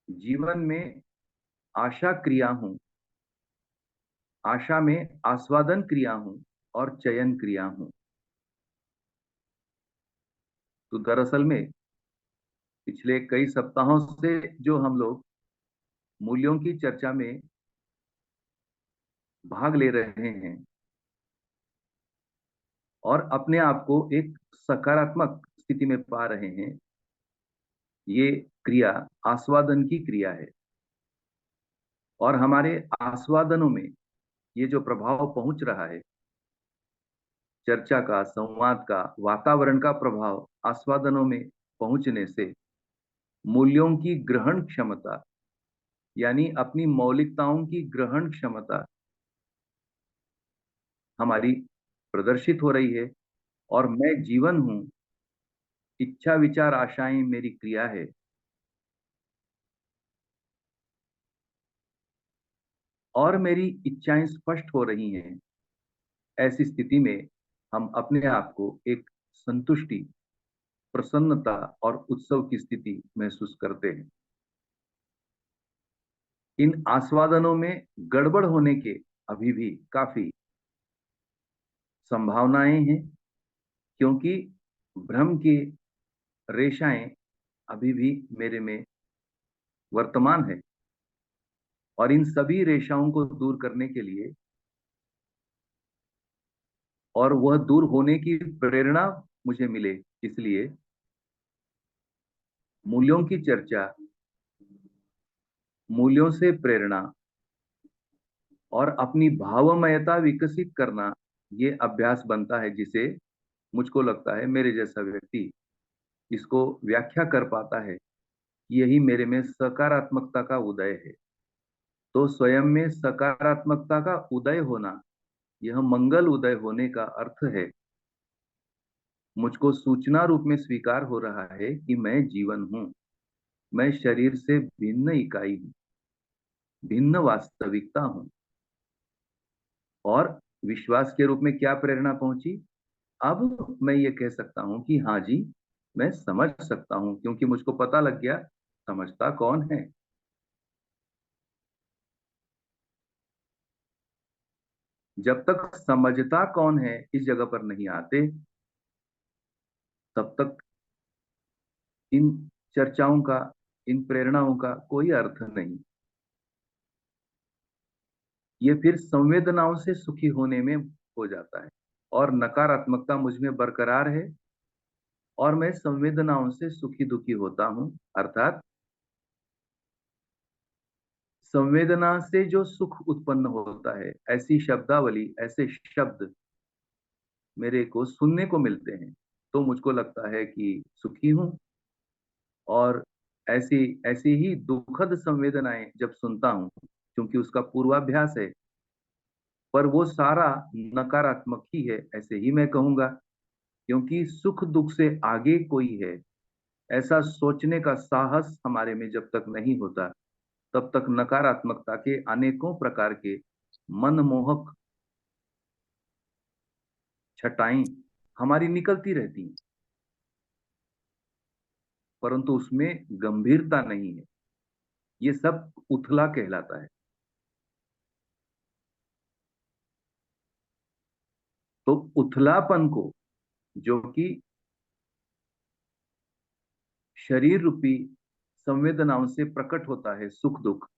जीवन में आशा क्रिया हूं, आशा में आस्वादन क्रिया हूं, और चयन क्रिया हूं। तो दरअसल में पिछले कई सप्ताहों से जो हम लोग मूल्यों की चर्चा में भाग ले रहे हैं और अपने आप को एक सकारात्मक स्थिति में पा रहे हैं, ये क्रिया आस्वादन की क्रिया है। और हमारे आस्वादनों में ये जो प्रभाव पहुंच रहा है, चर्चा का, संवाद का, वातावरण का प्रभाव आस्वादनों में पहुंचने से मूल्यों की ग्रहण क्षमता, यानी अपनी मौलिकताओं की ग्रहण क्षमता हमारी प्रदर्शित हो रही है। और मैं जीवन हूं, इच्छा विचार आशाएं मेरी क्रिया है, और मेरी इच्छाएं स्पष्ट हो रही हैं। ऐसी स्थिति में हम अपने आप को एक संतुष्टि, प्रसन्नता और उत्सव की स्थिति महसूस करते हैं। इन आस्वादनों में गड़बड़ होने के अभी भी काफी संभावनाएं हैं, क्योंकि भ्रम की रेशाएं अभी भी मेरे में वर्तमान है। और इन सभी रेशाओं को दूर करने के लिए, और वह दूर होने की प्रेरणा मुझे मिले, इसलिए मूल्यों की चर्चा, मूल्यों से प्रेरणा, और अपनी भावमयता विकसित करना, ये अभ्यास बनता है, जिसे मुझको लगता है मेरे जैसा व्यक्ति इसको व्याख्या कर पाता है। यही मेरे में सकारात्मकता का उदय है। तो स्वयं में सकारात्मकता का उदय होना, यह मंगल उदय होने का अर्थ है। मुझको सूचना रूप में स्वीकार हो रहा है कि मैं जीवन हूं, मैं शरीर से भिन्न इकाई हूं, भिन्न वास्तविकता हूं। और विश्वास के रूप में क्या प्रेरणा पहुंची? अब मैं ये कह सकता हूं कि हाँ जी, मैं समझ सकता हूं, क्योंकि मुझको पता लग गया समझता कौन है। जब तक समझता कौन है इस जगह पर नहीं आते, तब तक इन चर्चाओं का, इन प्रेरणाओं का कोई अर्थ नहीं। ये फिर संवेदनाओं से सुखी होने में हो जाता है, और नकारात्मकता मुझ में बरकरार है, और मैं संवेदनाओं से सुखी दुखी होता हूं। अर्थात संवेदना से जो सुख उत्पन्न होता है, ऐसी शब्दावली, ऐसे शब्द मेरे को सुनने को मिलते हैं, तो मुझको लगता है कि सुखी हूं। और ऐसी ऐसी ही दुखद संवेदनाएं जब सुनता हूं, क्योंकि उसका पूर्वाभ्यास है, पर वो सारा नकारात्मक ही है, ऐसे ही मैं कहूंगा। क्योंकि सुख दुख से आगे कोई है, ऐसा सोचने का साहस हमारे में जब तक नहीं होता, तब तक नकारात्मकता के अनेकों प्रकार के मनमोहक छटाएं हमारी निकलती रहती हैं, परंतु उसमें गंभीरता नहीं है। ये सब उथला कहलाता है। तो उथलापन को, जो कि शरीर रूपी संवेदनाओं से प्रकट होता है, सुख दुख,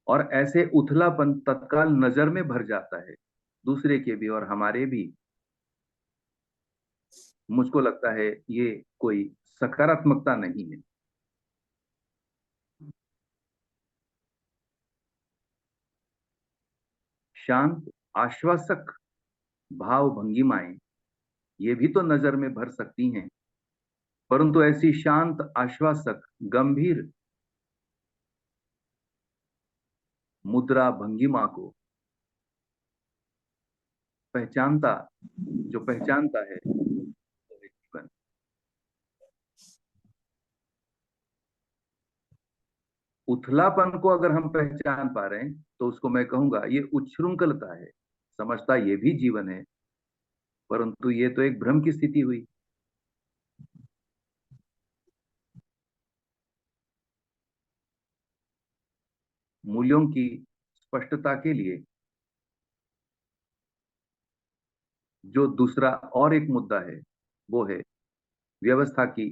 और ऐसे उथलापन तत्काल नजर में भर जाता है, दूसरे के भी और हमारे भी। मुझको लगता है ये कोई सकारात्मकता नहीं है। शांत आश्वासक भाव भंगिमाएं, ये भी तो नजर में भर सकती हैं, परंतु ऐसी शांत आश्वासक गंभीर मुद्रा भंगिमा को पहचानता, जो पहचानता है, वो है जीवन। उथलापन को अगर हम पहचान पा रहे हैं, तो उसको मैं कहूंगा ये उच्छृंखलता है। समझता ये भी जीवन है, परंतु ये तो एक भ्रम की स्थिति हुई। मूल्यों की स्पष्टता के लिए जो दूसरा और एक मुद्दा है, वो है व्यवस्था की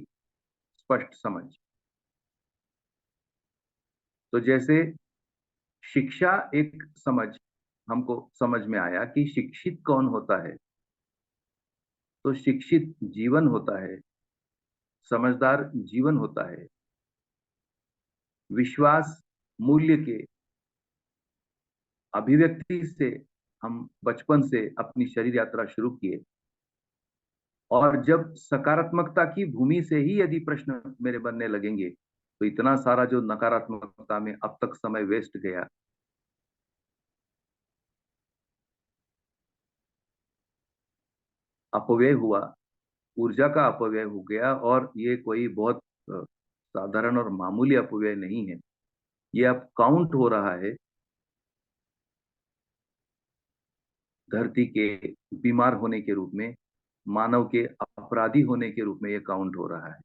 स्पष्ट समझ। तो जैसे शिक्षा एक समझ, हमको समझ में आया कि शिक्षित कौन होता है, तो शिक्षित जीवन होता है, समझदार जीवन होता है। विश्वास मूल्य के अभिव्यक्ति से हम बचपन से अपनी शरीर यात्रा शुरू किए, और जब सकारात्मकता की भूमि से ही यदि प्रश्न मेरे बनने लगेंगे, तो इतना सारा जो नकारात्मकता में अब तक समय वेस्ट गया, अपव्यय हुआ, ऊर्जा का अपव्यय हो गया। और ये कोई बहुत साधारण और मामूली अपव्यय नहीं है। ये अब काउंट हो रहा है, धरती के बीमार होने के रूप में, मानव के अपराधी होने के रूप में ये काउंट हो रहा है।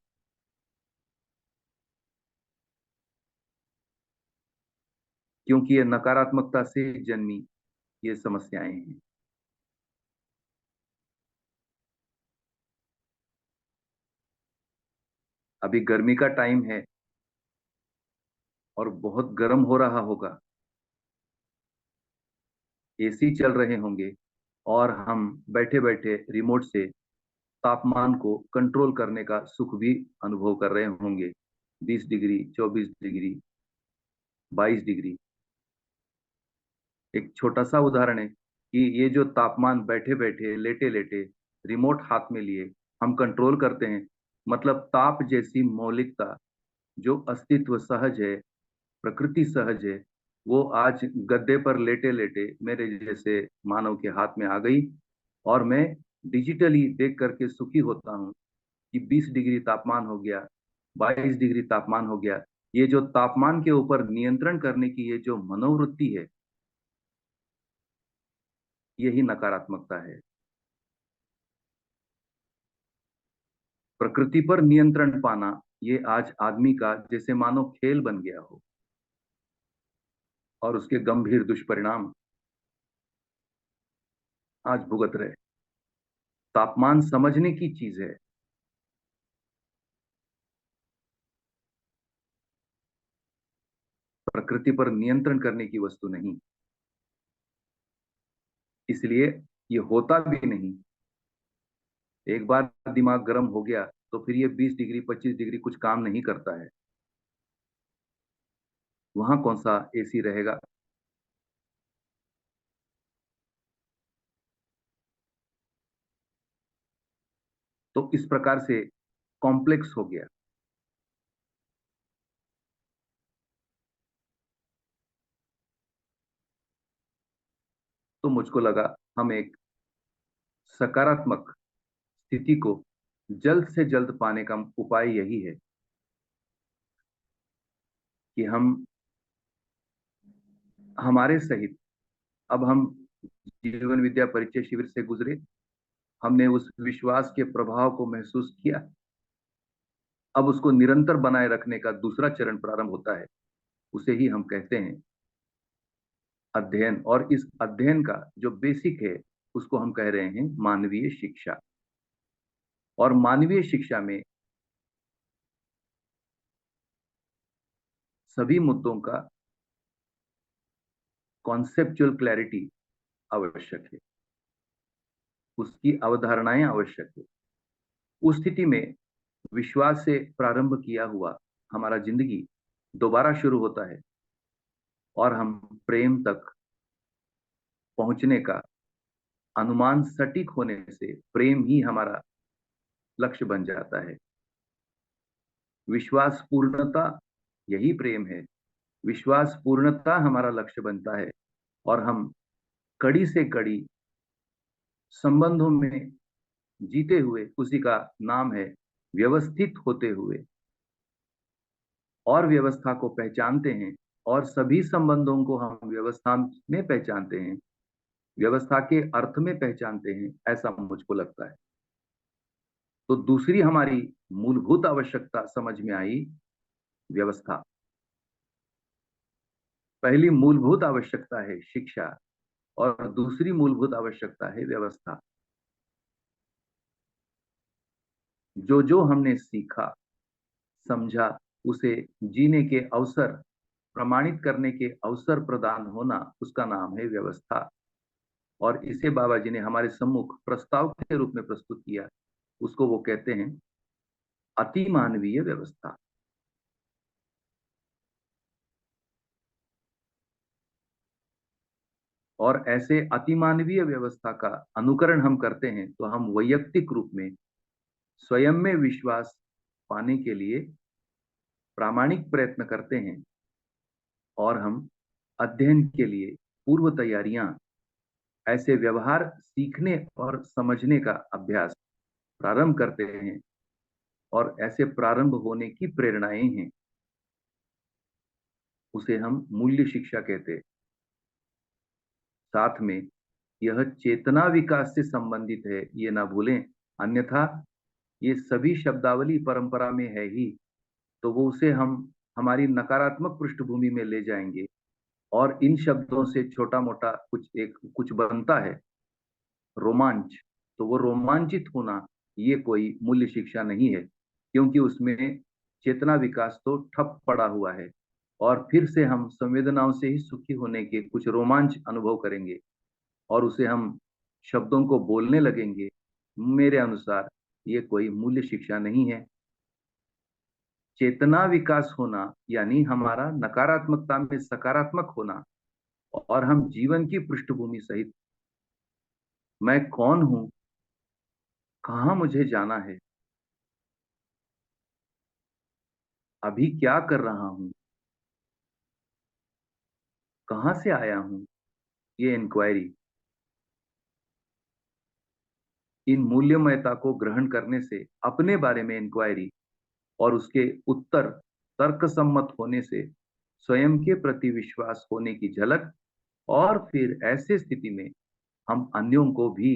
क्योंकि ये नकारात्मकता से जन्मी ये समस्याएं हैं। अभी गर्मी का टाइम है और बहुत गर्म हो रहा होगा, एसी चल रहे होंगे, और हम बैठे बैठे रिमोट से तापमान को कंट्रोल करने का सुख भी अनुभव कर रहे होंगे। 20 डिग्री, 24 डिग्री, 22 डिग्री। एक छोटा सा उदाहरण है कि ये जो तापमान बैठे बैठे लेटे लेटे रिमोट हाथ में लिए हम कंट्रोल करते हैं, मतलब ताप जैसी मौलिकता जो अस्तित्व सहज है, प्रकृति सहज है, वो आज गद्दे पर लेटे लेटे मेरे जैसे मानव के हाथ में आ गई। और मैं डिजिटली देख करके सुखी होता हूँ कि 20 डिग्री तापमान हो गया, 22 डिग्री तापमान हो गया। ये जो तापमान के ऊपर नियंत्रण करने की ये जो मनोवृत्ति है, यही नकारात्मकता है। प्रकृति पर नियंत्रण पाना ये आज आदमी का जैसे मानो खेल बन गया हो, और उसके गंभीर दुष्परिणाम आज भुगत रहे। तापमान समझने की चीज है, प्रकृति पर नियंत्रण करने की वस्तु नहीं। इसलिए ये होता भी नहीं। एक बार दिमाग गर्म हो गया तो फिर ये 20 डिग्री 25 डिग्री कुछ काम नहीं करता है। वहां कौन सा एसी रहेगा? तो इस प्रकार से कॉम्प्लेक्स हो गया। तो मुझको लगा हम एक सकारात्मक स्थिति को जल्द से जल्द पाने का उपाय यही है कि हम हमारे सहित, अब हम जीवन विद्या परिचय शिविर से गुजरे, हमने उस विश्वास के प्रभाव को महसूस किया। अब उसको निरंतर बनाए रखने का दूसरा चरण प्रारंभ होता है। उसे ही हम कहते हैं अध्ययन। और इस अध्ययन का जो बेसिक है उसको हम कह रहे हैं मानवीय शिक्षा। और मानवीय शिक्षा में सभी मुद्दों का कॉन्सेप्चुअल क्लैरिटी आवश्यक है, उसकी अवधारणाएं आवश्यक है। उस स्थिति में विश्वास से प्रारंभ किया हुआ हमारा जिंदगी दोबारा शुरू होता है और हम प्रेम तक पहुंचने का अनुमान सटीक होने से प्रेम ही हमारा लक्ष्य बन जाता है। विश्वास पूर्णता यही प्रेम है। विश्वास पूर्णता हमारा लक्ष्य बनता है और हम कड़ी से कड़ी संबंधों में जीते हुए, उसी का नाम है व्यवस्थित होते हुए, और व्यवस्था को पहचानते हैं और सभी संबंधों को हम व्यवस्था में पहचानते हैं, व्यवस्था के अर्थ में पहचानते हैं, ऐसा मुझको लगता है। तो दूसरी हमारी मूलभूत आवश्यकता समझ में आई, व्यवस्था। पहली मूलभूत आवश्यकता है शिक्षा और दूसरी मूलभूत आवश्यकता है व्यवस्था। जो जो हमने सीखा समझा, उसे जीने के अवसर, प्रमाणित करने के अवसर प्रदान होना, उसका नाम है व्यवस्था। और इसे बाबा जी ने हमारे सम्मुख प्रस्ताव के रूप में प्रस्तुत किया। उसको वो कहते हैं अति मानवीय व्यवस्था। और ऐसे अतिमानवीय व्यवस्था का अनुकरण हम करते हैं तो हम वैयक्तिक रूप में स्वयं में विश्वास पाने के लिए प्रामाणिक प्रयत्न करते हैं और हम अध्ययन के लिए पूर्व तैयारियां, ऐसे व्यवहार सीखने और समझने का अभ्यास प्रारंभ करते हैं। और ऐसे प्रारंभ होने की प्रेरणाएं हैं, उसे हम मूल्य शिक्षा कहते हैं। साथ में यह चेतना विकास से संबंधित है, ये ना भूलें। अन्यथा ये सभी शब्दावली परंपरा में है ही, तो वो उसे हम हमारी नकारात्मक पृष्ठभूमि में ले जाएंगे और इन शब्दों से छोटा मोटा कुछ बनता है, रोमांच। तो वो रोमांचित होना ये कोई मूल्य शिक्षा नहीं है, क्योंकि उसमें चेतना विकास तो ठप पड़ा हुआ है। और फिर से हम संवेदनाओं से ही सुखी होने के कुछ रोमांच अनुभव करेंगे और उसे हम शब्दों को बोलने लगेंगे। मेरे अनुसार ये कोई मूल्य शिक्षा नहीं है। चेतना विकास होना यानी हमारा नकारात्मकता में सकारात्मक होना, और हम जीवन की पृष्ठभूमि सहित मैं कौन हूं, कहां मुझे जाना है, अभी क्या कर रहा हूं, कहां से आया हूं, ये इंक्वायरी, इन मूल्यमयता को ग्रहण करने से अपने बारे में इंक्वायरी और उसके उत्तर तर्कसम्मत होने से स्वयं के प्रति विश्वास होने की झलक, और फिर ऐसे स्थिति में हम अन्यों को भी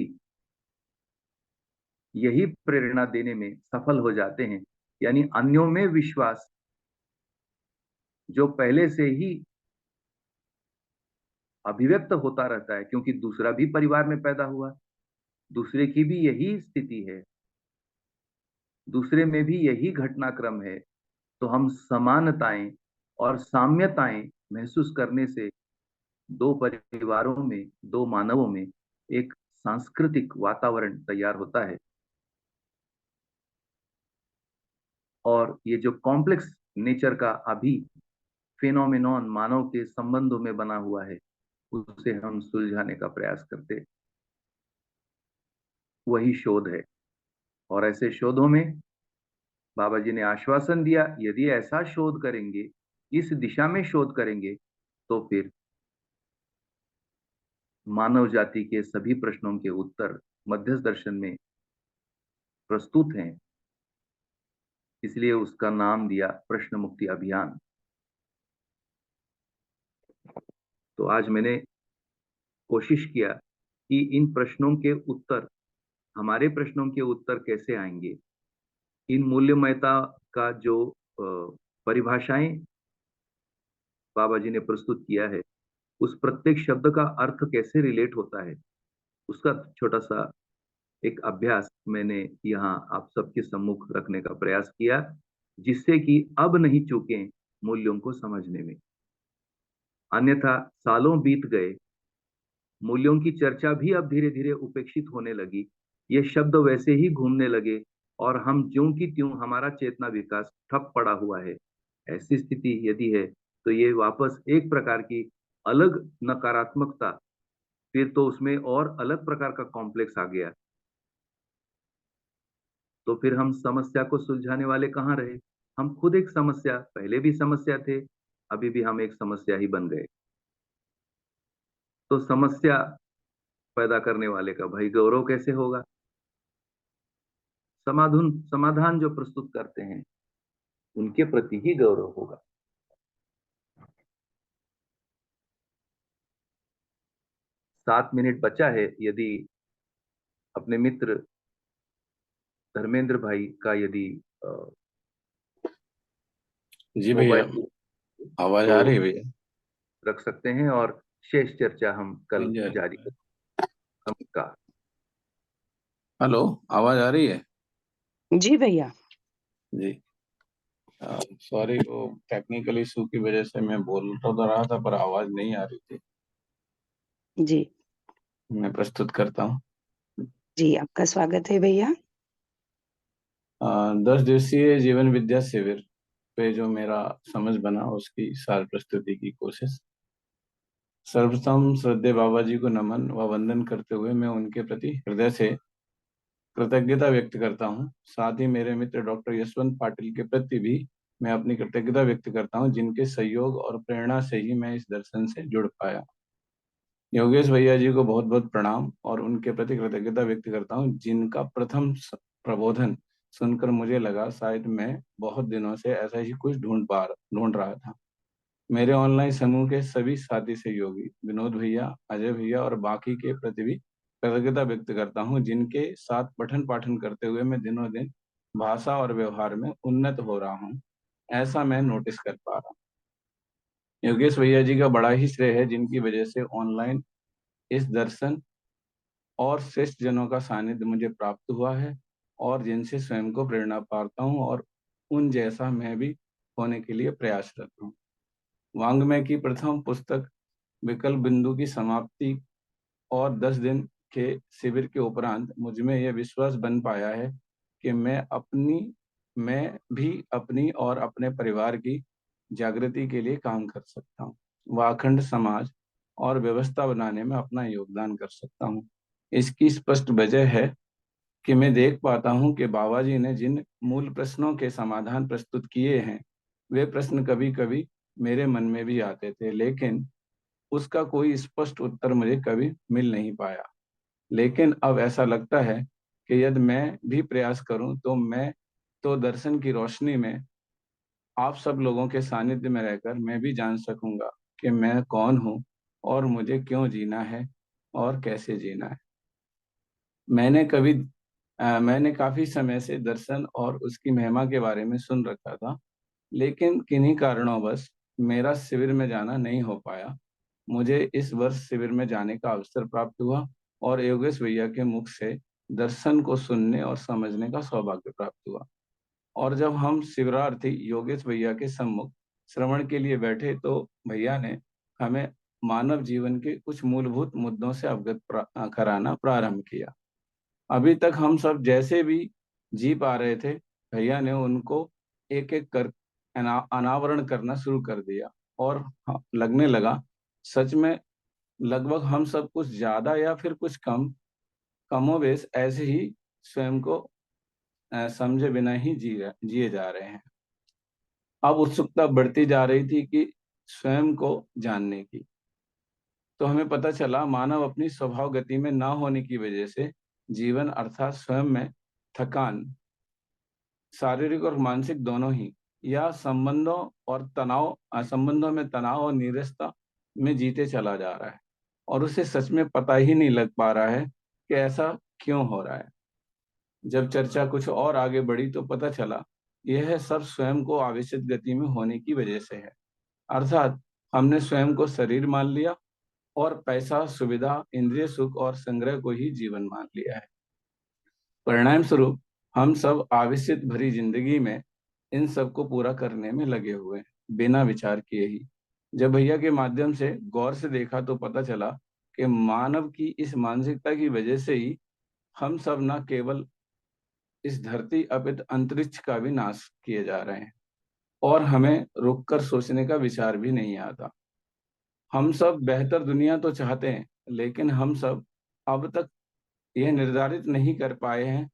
यही प्रेरणा देने में सफल हो जाते हैं। यानी अन्यों में विश्वास जो पहले से ही अभिव्यक्त होता रहता है, क्योंकि दूसरा भी परिवार में पैदा हुआ, दूसरे की भी यही स्थिति है, दूसरे में भी यही घटनाक्रम है, तो हम समानताएं और साम्यताएं महसूस करने से दो परिवारों में, दो मानवों में एक सांस्कृतिक वातावरण तैयार होता है। और ये जो कॉम्प्लेक्स नेचर का अभी फेनोमेनॉन मानव के संबंधों में बना हुआ है, उसे हम सुलझाने का प्रयास करते, वही शोध है। और ऐसे शोधों में बाबा जी ने आश्वासन दिया, यदि ऐसा शोध करेंगे, इस दिशा में शोध करेंगे, तो फिर मानव जाति के सभी प्रश्नों के उत्तर मध्यस्थ दर्शन में प्रस्तुत हैं। इसलिए उसका नाम दिया प्रश्न मुक्ति अभियान। तो आज मैंने कोशिश किया कि इन प्रश्नों के उत्तर, हमारे प्रश्नों के उत्तर कैसे आएंगे, इन मूल्यमयता का जो परिभाषाएं बाबा जी ने प्रस्तुत किया है, उस प्रत्येक शब्द का अर्थ कैसे रिलेट होता है, उसका छोटा सा एक अभ्यास मैंने यहाँ आप सबके सम्मुख रखने का प्रयास किया, जिससे कि अब नहीं चूकें मूल्यों को समझने में। अन्यथा सालों बीत गए, मूल्यों की चर्चा भी अब धीरे धीरे उपेक्षित होने लगी, ये शब्द वैसे ही घूमने लगे, और हम ज्यों की त्यों हमारा चेतना विकास ठप पड़ा हुआ है। ऐसी स्थिति यदि है, तो ये वापस एक प्रकार की अलग नकारात्मकता, फिर तो उसमें और अलग प्रकार का कॉम्प्लेक्स आ गया। तो फिर हम समस्या को सुलझाने वाले कहाँ रहे? हम खुद एक समस्या, पहले भी समस्या थे, अभी भी हम एक समस्या ही बन गए। तो समस्या पैदा करने वाले का भाई गौरव कैसे होगा? समाधान समाधान जो प्रस्तुत करते हैं, उनके प्रति ही गौरव होगा। 7 मिनट बचा है, यदि अपने मित्र धर्मेंद्र भाई का यदि जी भैया, मोबाइल आवाज तो आ रही है भैया? रख सकते हैं, और शेष चर्चा हम कल जी। जारी करेंगे। नमस्कार। हेलो, आवाज आ रही है? जी भैया। जी। सॉरी, वो टेक्निकल इशू की वजह से मैं बोल तो रहा था पर आवाज नहीं आ रही थी। जी। मैं प्रस्तुत करता हूँ। जी, आपका स्वागत है भैया। 10 दिवसीय जीवन विद्या शिविर पे जो मेरा समझ बना, उसकी सार प्रस्तुति की कोशिश। सर्वप्रथम श्रद्धेय बाबा जी को नमन व वंदन करते हुए मैं उनके प्रति हृदय से कृतज्ञता व्यक्त करता हूँ। साथ ही मेरे मित्र डॉक्टर यशवंत पाटिल के प्रति भी मैं अपनी कृतज्ञता व्यक्त करता हूँ, जिनके सहयोग और प्रेरणा से ही मैं इस दर्शन से जुड़ पाया। योगेश भैया जी को बहुत बहुत प्रणाम और उनके प्रति कृतज्ञता व्यक्त करता हूँ, जिनका प्रथम प्रबोधन सुनकर मुझे लगा शायद मैं बहुत दिनों से ऐसा ही कुछ ढूंढ रहा था। मेरे ऑनलाइन समूह के सभी साथी सहयोगी विनोद भैया, अजय भैया और बाकी के प्रति भी कृतज्ञता व्यक्त करता हूँ, जिनके साथ पठन पाठन करते हुए मैं दिनों दिन भाषा और व्यवहार में उन्नत हो रहा हूँ, ऐसा मैं नोटिस कर पा रहा हूँ। योगेश भैया जी का बड़ा ही श्रेय है, जिनकी वजह से ऑनलाइन इस दर्शन और श्रेष्ठ जनों का सानिध्य मुझे प्राप्त हुआ है, और जिनसे स्वयं को प्रेरणा पाता हूँ और उन जैसा मैं भी होने के लिए प्रयासरत हूँ। वांग्मय की प्रथम पुस्तक विकल्प बिंदु की समाप्ति और 10 दिन के शिविर के उपरांत मुझ में यह विश्वास बन पाया है कि मैं भी अपनी और अपने परिवार की जागृति के लिए काम कर सकता हूँ। व अखंड समाज और व्यवस्था बनाने में अपना योगदान कर सकता हूँ। इसकी स्पष्ट वजह है कि मैं देख पाता हूँ कि बाबा जी ने जिन मूल प्रश्नों के समाधान प्रस्तुत किए हैं, वे प्रश्न कभी कभी मेरे मन में भी आते थे, लेकिन उसका कोई स्पष्ट उत्तर मुझे कभी मिल नहीं पाया। लेकिन अब ऐसा लगता है कि यदि मैं भी प्रयास करूं तो दर्शन की रोशनी में आप सब लोगों के सानिध्य में रहकर मैं भी जान सकूंगा कि मैं कौन हूं और मुझे क्यों जीना है और कैसे जीना है। मैंने कभी मैंने काफी समय से दर्शन और उसकी महिमा के बारे में सुन रखा था, लेकिन किन्हीं कारणोंवश मेरा शिविर में जाना नहीं हो पाया। मुझे इस वर्ष शिविर में जाने का अवसर प्राप्त हुआ और योगेश भैया के मुख से दर्शन को सुनने और समझने का सौभाग्य प्राप्त हुआ। और जब हम शिविरार्थी योगेश भैया के सम्मुख श्रवण के लिए बैठे तो भैया ने हमें मानव जीवन के कुछ मूलभूत मुद्दों से अवगत कराना प्रारंभ किया। अभी तक हम सब जैसे भी जी पा रहे थे, भैया ने उनको एक एक कर अनावरण करना शुरू कर दिया और लगने लगा सच में लगभग हम सब कुछ ज्यादा या फिर कुछ कमोबेश ऐसे ही स्वयं को समझे बिना ही जिए जा रहे हैं। अब उत्सुकता बढ़ती जा रही थी कि स्वयं को जानने की। तो हमें पता चला मानव अपनी स्वभाव गति में ना होने की वजह से जीवन अर्थात स्वयं में थकान, शारीरिक और मानसिक दोनों ही, या संबंधों में तनाव और नीरसता में जीते चला जा रहा है और उसे सच में पता ही नहीं लग पा रहा है कि ऐसा क्यों हो रहा है। जब चर्चा कुछ और आगे बढ़ी तो पता चला यह सब स्वयं को आवेशित गति में होने की वजह से है। अर्थात हमने स्वयं को शरीर मान लिया और पैसा, सुविधा, इंद्रिय सुख और संग्रह को ही जीवन मान लिया है। परिणाम स्वरूप हम सब आवेशित भरी जिंदगी में इन सब को पूरा करने में लगे हुए हैं, बिना विचार किए ही। जब भैया के माध्यम से गौर से देखा तो पता चला कि मानव की इस मानसिकता की वजह से ही हम सब न केवल इस धरती अपितु अंतरिक्ष का भी नाश किए जा रहे हैं और हमें रुककर सोचने का विचार भी नहीं आता। हम सब बेहतर दुनिया तो चाहते हैं, लेकिन हम सब अब तक यह निर्धारित नहीं कर पाए हैं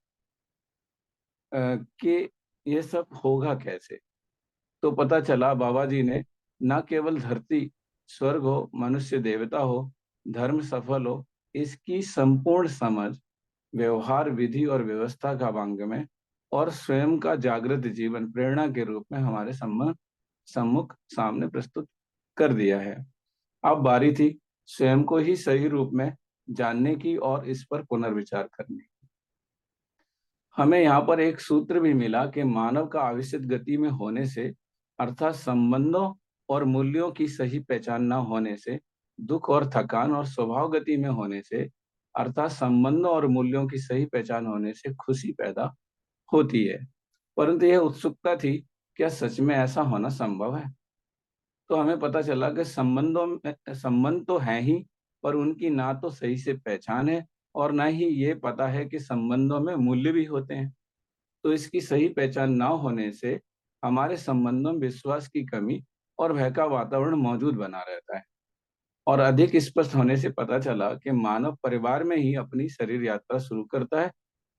कि ये सब होगा कैसे। तो पता चला बाबा जी ने न केवल धरती स्वर्ग हो, मनुष्य देवता हो, धर्म सफल हो, इसकी संपूर्ण समझ व्यवहार, विधि और व्यवस्था का भांग में और स्वयं का जागृत जीवन प्रेरणा के रूप में हमारे सम्मुख सामने प्रस्तुत कर दिया है। अब बारी थी स्वयं को ही सही रूप में जानने की और इस पर पुनर्विचार करने की। हमें यहाँ पर एक सूत्र भी मिला कि मानव का आवेशित गति में होने से अर्थात संबंधों और मूल्यों की सही पहचान न होने से, दुख और थकान और स्वभाव गति में होने से अर्थात संबंधों और मूल्यों की सही पहचान होने से खुशी पैदा होती है। परंतु यह उत्सुकता थी, क्या सच में ऐसा होना संभव है? तो हमें पता चला कि संबंध तो हैं ही, पर उनकी ना तो सही से पहचान है और ना ही ये पता है कि संबंधों में मूल्य भी होते हैं। तो इसकी सही पहचान ना होने से हमारे संबंधों में विश्वास की कमी और भय का वातावरण मौजूद बना रहता है। और अधिक स्पष्ट होने से पता चला कि मानव परिवार में ही अपनी शरीर यात्रा शुरू करता है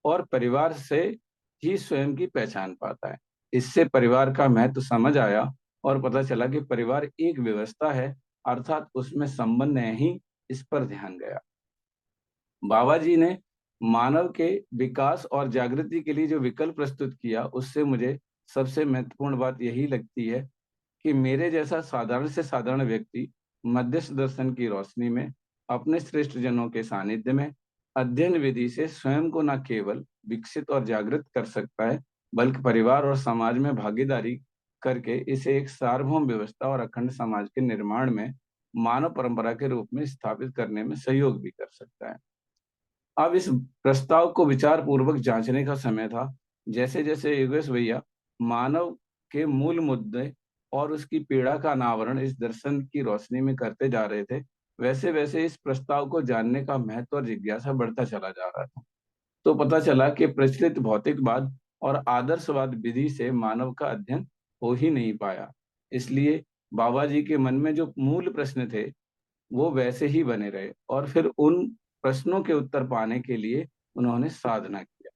और परिवार से ही स्वयं की पहचान पाता है। इससे परिवार का महत्व समझ आया और पता चला कि परिवार एक व्यवस्था है, अर्थात उसमें संबंध है ही, इस पर ध्यान गया। बाबा जी ने मानव के विकास और जागृति के लिए जो विकल्प प्रस्तुत किया, उससे मुझे सबसे महत्वपूर्ण बात यही लगती है कि मेरे जैसा साधारण से साधारण व्यक्ति मध्यस्थ दर्शन की रोशनी में अपने श्रेष्ठ जनों के सानिध्य में अध्ययन विधि से स्वयं को न केवल विकसित और जागृत कर सकता है, बल्कि परिवार और समाज में भागीदारी करके इसे एक सार्वभौम व्यवस्था और अखंड समाज के निर्माण में मानव परंपरा के रूप में स्थापित करने में सहयोग भी कर सकता है। अब इस प्रस्ताव को विचार पूर्वक जांचने का समय था। जैसे जैसे योगेश भैया मानव के मूल मुद्दे और उसकी पीड़ा का अनावरण इस दर्शन की रोशनी में करते जा रहे थे, वैसे वैसे इस प्रस्ताव को जानने का महत्व और जिज्ञासा बढ़ता चला जा रहा था। तो पता चला कि प्रचलित भौतिकवाद और आदर्शवाद विधि से मानव का अध्ययन हो ही नहीं पाया। इसलिए बाबा जी के मन में जो मूल प्रश्न थे वो वैसे ही बने रहे और फिर उन प्रश्नों के उत्तर पाने के लिए उन्होंने साधना किया।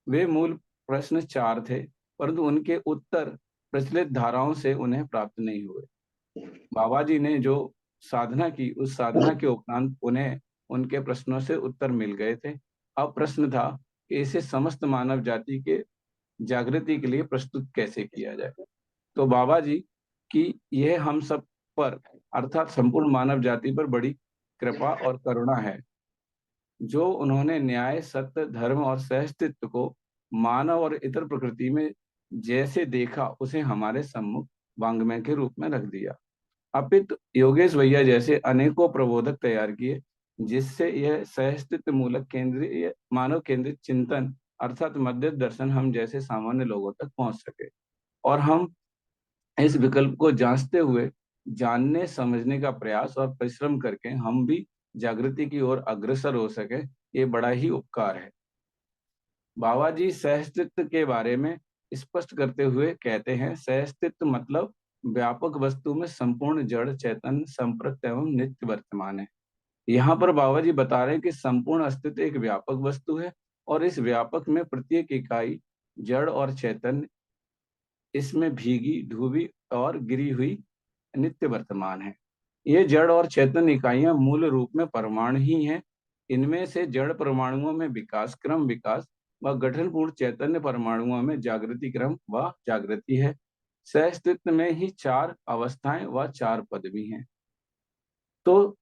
वे मूल प्रश्न 4 थे, परंतु उनके उत्तर प्रचलित धाराओं से उन्हें प्राप्त नहीं हुए। बाबा जी ने जो साधना की, उस साधना के उपरांत उन्हें उनके प्रश्नों से उत्तर मिल गए थे। अब प्रश्न था कि इसे समस्त मानव जाति के जागृति के लिए प्रस्तुत कैसे किया जाए। तो बाबा जी की यह हम सब पर अर्थात संपूर्ण मानव जाति पर बड़ी कृपा और करुणा है, जो उन्होंने न्याय, सत्य, धर्म और सहअस्तित्व को मानव और इतर प्रकृति में जैसे देखा, उसे हमारे सम्मुख वाङ्मय के रूप में रख दिया। अपितु योगेश भैया जैसे अनेकों प्रबोधक तैयार किए, जिससे यह सहअस्तित्व मूलक केंद्रीय मानव केंद्रित चिंतन अर्थात मध्य दर्शन हम जैसे सामान्य लोगों तक पहुंच सके और हम इस विकल्प को जांचते हुए जानने समझने का प्रयास और परिश्रम करके हम भी जागृति की ओर अग्रसर हो सके, ये बड़ा ही उपकार है। बाबा जी सहअस्तित्व के बारे में स्पष्ट करते हुए कहते हैं, सहअस्तित्व मतलब व्यापक वस्तु में संपूर्ण जड़ चैतन्य संपृक्त एवं नित्य वर्तमान है। यहाँ पर बाबा जी बता रहे हैं कि संपूर्ण अस्तित्व एक व्यापक वस्तु है और इस व्यापक में प्रत्येक इकाई जड़ और चैतन्य इसमें भीगी, डूबी और गिरी हुई नित्य वर्तमान है। ये जड़ और चेतन इकाइयां मूल रूप में परमाणु ही हैं। इनमें से जड़ परमाणुओं में विकास क्रम विकास व गठनपूर्ण चैतन्य परमाणुओं में जागृति क्रम व जागृति है। सहअस्तित्व में ही 4 अवस्थाएं व 4 पद भी हैं। तो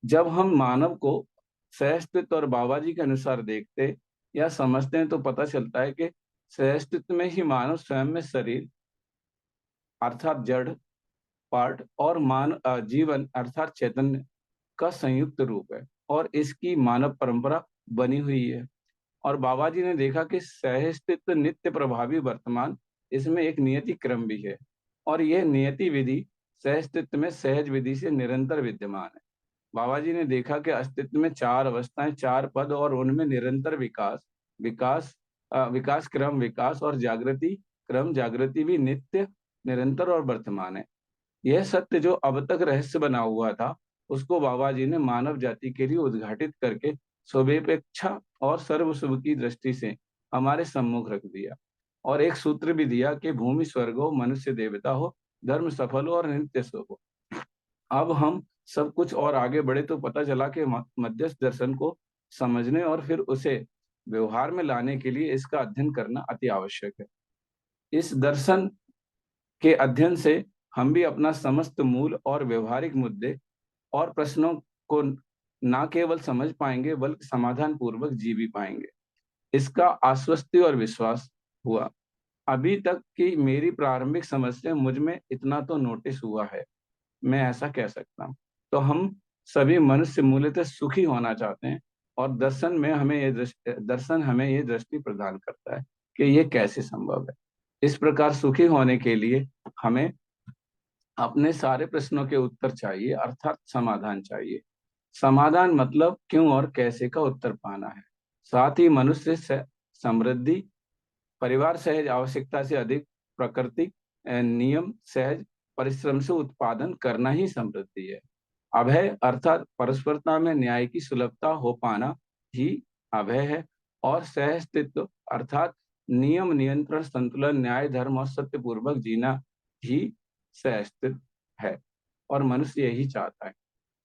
जब हम मानव को सहअस्तित्व और बाबा जी के अनुसार देखते या समझते हैं, तो पता चलता है कि सहअस्तित्व में ही मानव स्वयं में शरीर अर्थात जड़ पार्ट और जीवन अर्थात चैतन्य का संयुक्त रूप है और इसकी मानव परंपरा बनी हुई है। और बाबा जी ने देखा कि सहअस्तित्व नित्य प्रभावी वर्तमान, इसमें एक नियति क्रम भी है और यह नियति विधि सहअस्तित्व में सहज विधि से निरंतर विद्यमान है। बाबा जी ने देखा कि अस्तित्व में 4 अवस्थाएं, 4 पद और उनमें निरंतर विकास क्रम विकास और जागृति क्रम जागृति भी नित्य निरंतर और वर्तमान है। यह सत्य जो अब तक रहस्य बना हुआ था, उसको बाबा जी ने मानव जाति के लिए उद्घाटित करके स्वपेक्षा और सर्वशुभ की दृष्टि से हमारे सम्मुख रख दिया और एक सूत्र भी दिया कि भूमि स्वर्ग हो, मनुष्य देवता हो, धर्म सफल हो और नित्य सुख हो। अब हम सब कुछ और आगे बढ़े तो पता चला कि मध्यस्थ दर्शन को समझने और फिर उसे व्यवहार में लाने के लिए इसका अध्ययन करना अति आवश्यक है। इस दर्शन के अध्ययन से हम भी अपना समस्त मूल और व्यवहारिक मुद्दे और प्रश्नों को न केवल समझ पाएंगे बल्कि समाधान पूर्वक जी भी पाएंगे। इसका आश्वस्ति और विश्वास हुआ। अभी तक की मेरी प्रारंभिक समझ से मुझ में इतना तो नोटिस हुआ है, मैं ऐसा कह सकता हूँ। तो हम सभी मनुष्य मूलतः सुखी होना चाहते हैं और दर्शन हमें ये दृष्टि प्रदान करता है कि ये कैसे संभव है। इस प्रकार सुखी होने के लिए हमें अपने सारे प्रश्नों के उत्तर चाहिए अर्थात समाधान चाहिए। समाधान मतलब क्यों और कैसे का उत्तर पाना है। साथ ही मनुष्य समृद्धि, परिवार सहज आवश्यकता से अधिक, प्रकृति नियम सहज परिश्रम से उत्पादन करना ही समृद्धि है। अभय अर्थात परस्परता में न्याय की सुलभता हो पाना ही अभय है और सहअस्तित्व अर्थात नियम नियंत्रण संतुलन न्याय धर्म और सत्य पूर्वक जीना ही सहअस्तित्व है और मनुष्य यही चाहता है।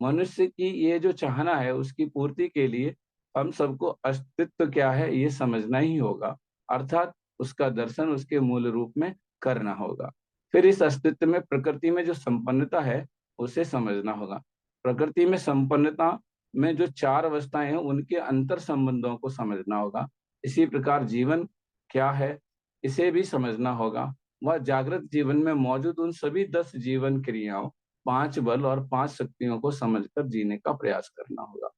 मनुष्य की ये जो चाहना है, उसकी पूर्ति के लिए हम सबको अस्तित्व क्या है ये समझना ही होगा अर्थात उसका दर्शन उसके मूल रूप में करना होगा। फिर इस अस्तित्व में प्रकृति में जो संपन्नता है उसे समझना होगा। प्रकृति में संपन्नता में जो 4 अवस्थाएं हैं उनके अंतर संबंधों को समझना होगा। इसी प्रकार जीवन क्या है इसे भी समझना होगा। वह जागृत जीवन में मौजूद उन सभी 10 जीवन क्रियाओं, 5 बल और 5 शक्तियों को समझकर जीने का प्रयास करना होगा।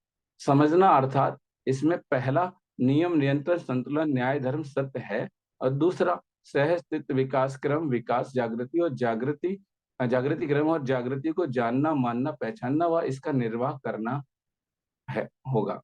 समझना अर्थात इसमें पहला नियम नियंत्रण संतुलन न्याय धर्म सत्य है और दूसरा सहअस्तित्व विकास क्रम विकास जागृति क्रम और जागृति को जानना मानना पहचानना व इसका निर्वाह करना है होगा।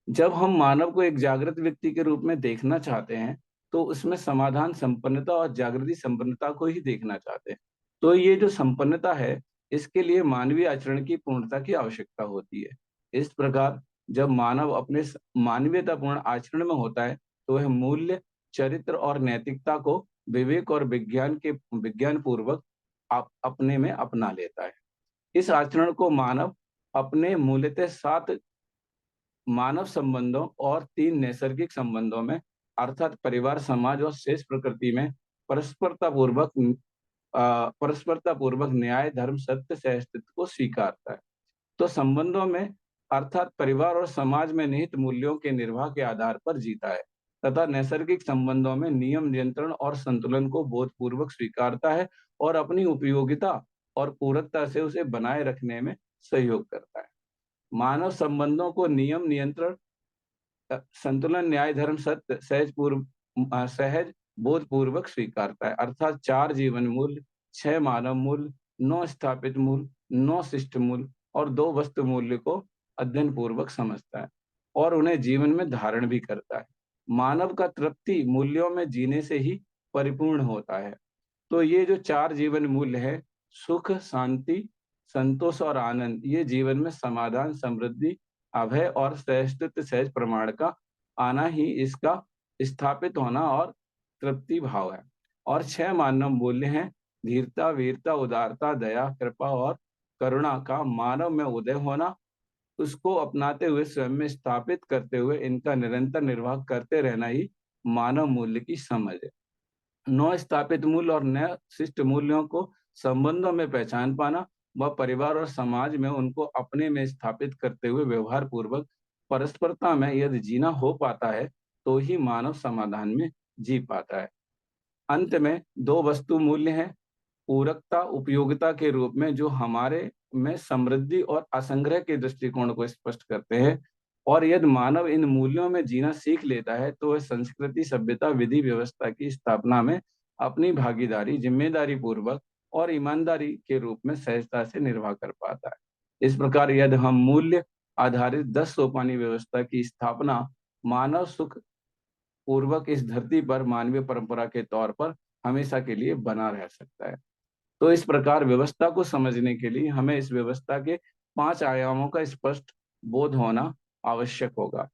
जब हम मानव को एक जागृत व्यक्ति के रूप में देखना चाहते हैं तो उसमें समाधान संपन्नता और जागृति संपन्नता को ही देखना चाहते हैं। तो ये जो संपन्नता है इसके लिए मानवीय आचरण की पूर्णता की आवश्यकता होती है। इस प्रकार जब मानव अपने मानवीयतापूर्ण आचरण में होता है तो वह मूल्य, चरित्र और नैतिकता को विवेक और विज्ञान पूर्वक अपने में अपना लेता है। इस आचरण को मानव अपने मूलतः 7 मानव संबंधों और 3 नैसर्गिक संबंधों में अर्थात परिवार, समाज और शेष प्रकृति में परस्परता पूर्वक न्याय, धर्म, सत्य, सहअस्तित्व को स्वीकारता है। तो संबंधों में अर्थात परिवार और समाज में निहित मूल्यों के निर्वाह के आधार पर जीता है तथा नैसर्गिक संबंधों में नियम, नियंत्रण और संतुलन को बोधपूर्वक स्वीकारता है और अपनी उपयोगिता और पूरकता से उसे बनाए रखने में सहयोग करता है। मानव संबंधों को नियम, नियंत्रण, संतुलन, न्याय, धर्म, सत्य, सहज बोधपूर्वक स्वीकारता है अर्थात 4 जीवन मूल्य, 6 मानव मूल्य, 9 स्थापित मूल्य, 9 शिष्ट मूल्य और 2 वस्तु मूल्य को अध्ययन पूर्वक समझता है और उन्हें जीवन में धारण भी करता है। मानव का तृप्ति मूल्यों में जीने से ही परिपूर्ण होता है। तो ये जो 4 जीवन मूल्य है, सुख, शांति, संतोष और आनंद, ये जीवन में समाधान, समृद्धि, अभय और सहअस्तित्व, सहज प्रमाण का आना ही इसका स्थापित होना और तृप्ति भाव है। और 6 मानव मूल्य हैं धीरता, वीरता, उदारता, दया, कृपा और करुणा का मानव में उदय होना, उसको अपनाते हुए स्वयं में स्थापित करते हुए इनका निरंतर निर्वाह करते रहना ही मानव मूल्य की समझ है। 9 स्थापित मूल्य और 9 शिष्ट मूल्यों को संबंधों में पहचान पाना व परिवार और समाज में उनको अपने में स्थापित करते हुए व्यवहार पूर्वक परस्परता में यदि जीना हो पाता है तो ही मानव समाधान में जी पाता है। अंत में 2 वस्तु मूल्य हैं पूरकता, उपयोगिता के रूप में, जो हमारे में समृद्धि और असंग्रह के दृष्टिकोण को स्पष्ट करते हैं और यदि मानव इन मूल्यों में जीना सीख लेता है तो वह संस्कृति, सभ्यता, विधि व्यवस्था की स्थापना में अपनी भागीदारी जिम्मेदारी पूर्वक और ईमानदारी के रूप में सहजता से निर्वाह कर पाता है। इस प्रकार यदि हम मूल्य आधारित 10 सोपानी व्यवस्था की स्थापना मानव सुख पूर्वक इस धरती पर मानवीय परंपरा के तौर पर हमेशा के लिए बना रह सकता है। तो इस प्रकार व्यवस्था को समझने के लिए हमें इस व्यवस्था के 5 आयामों का स्पष्ट बोध होना आवश्यक होगा।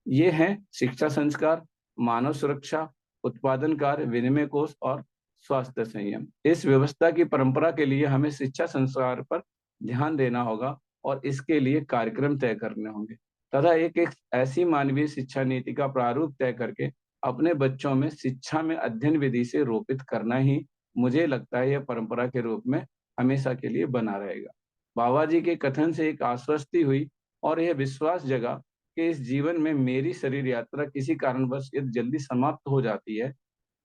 ये हैं शिक्षा संस्कार, मानव सुरक्षा, उत्पादन कार्य, विनिमय कोष और स्वास्थ्य संयम। इस व्यवस्था की परंपरा के लिए हमें शिक्षा संस्कार पर ध्यान देना होगा और इसके लिए कार्यक्रम तय करने होंगे तथा एक ऐसी मानवीय शिक्षा नीति का प्रारूप तय करके अपने बच्चों में शिक्षा में अध्ययन विधि से रोपित करना ही मुझे लगता है यह परंपरा के रूप में हमेशा के लिए बना रहेगा। बाबा जी के कथन से एक आश्वस्ति हुई और यह विश्वास जगा कि इस जीवन में मेरी शरीर यात्रा किसी कारणवश यदि जल्दी समाप्त हो जाती है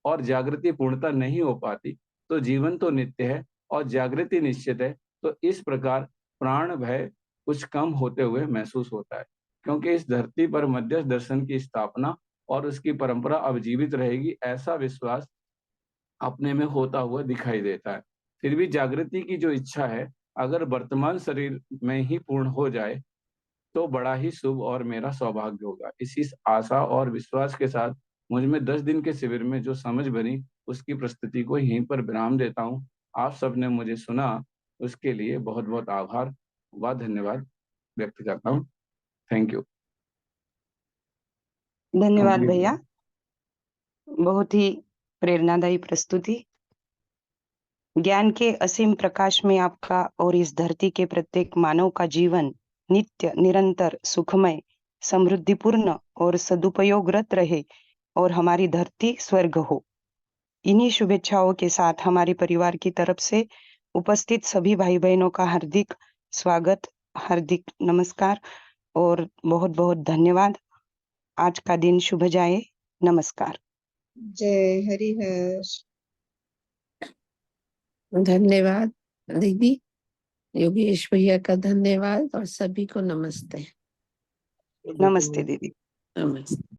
और जागृति पूर्णता नहीं हो पाती तो जीवन तो नित्य है और जागृति निश्चित है। तो इस प्रकार प्राण भय कुछ कम होते हुए महसूस होता है क्योंकि इस धरती पर मध्यस्थ दर्शन की स्थापना और उसकी परंपरा अब जीवित रहेगी, ऐसा विश्वास अपने में होता हुआ दिखाई देता है। फिर भी जागृति की जो इच्छा है अगर वर्तमान शरीर में ही पूर्ण हो जाए तो बड़ा ही शुभ और मेरा सौभाग्य होगा। इसी आशा और विश्वास के साथ मुझ में 10 दिन के शिविर में जो समझ बनी उसकी प्रस्तुति को यहीं पर विराम देता हूँ। आप सबने मुझे सुना उसके लिए बहुत बहुत आभार व धन्यवाद व्यक्त करता हूँ। Thank you. धन्यवाद भैया, बहुत ही प्रेरणादायी प्रस्तुति। ज्ञान के असीम प्रकाश में आपका और इस धरती के प्रत्येक मानव का जीवन नित्य, निरंतर, सुखमय, समृद्धिपूर्ण और सदुपयोगरत रहे और हमारी धरती स्वर्ग हो। इन्हीं शुभेच्छाओं के साथ हमारे परिवार की तरफ से उपस्थित सभी भाई बहनों का हार्दिक स्वागत, हार्दिक नमस्कार और बहुत बहुत धन्यवाद। आज का दिन शुभ जाए। नमस्कार। जय हरिहर। धन्यवाद दीदी, योगेश भैया का धन्यवाद और सभी को नमस्ते। नमस्ते दीदी। नमस्ते।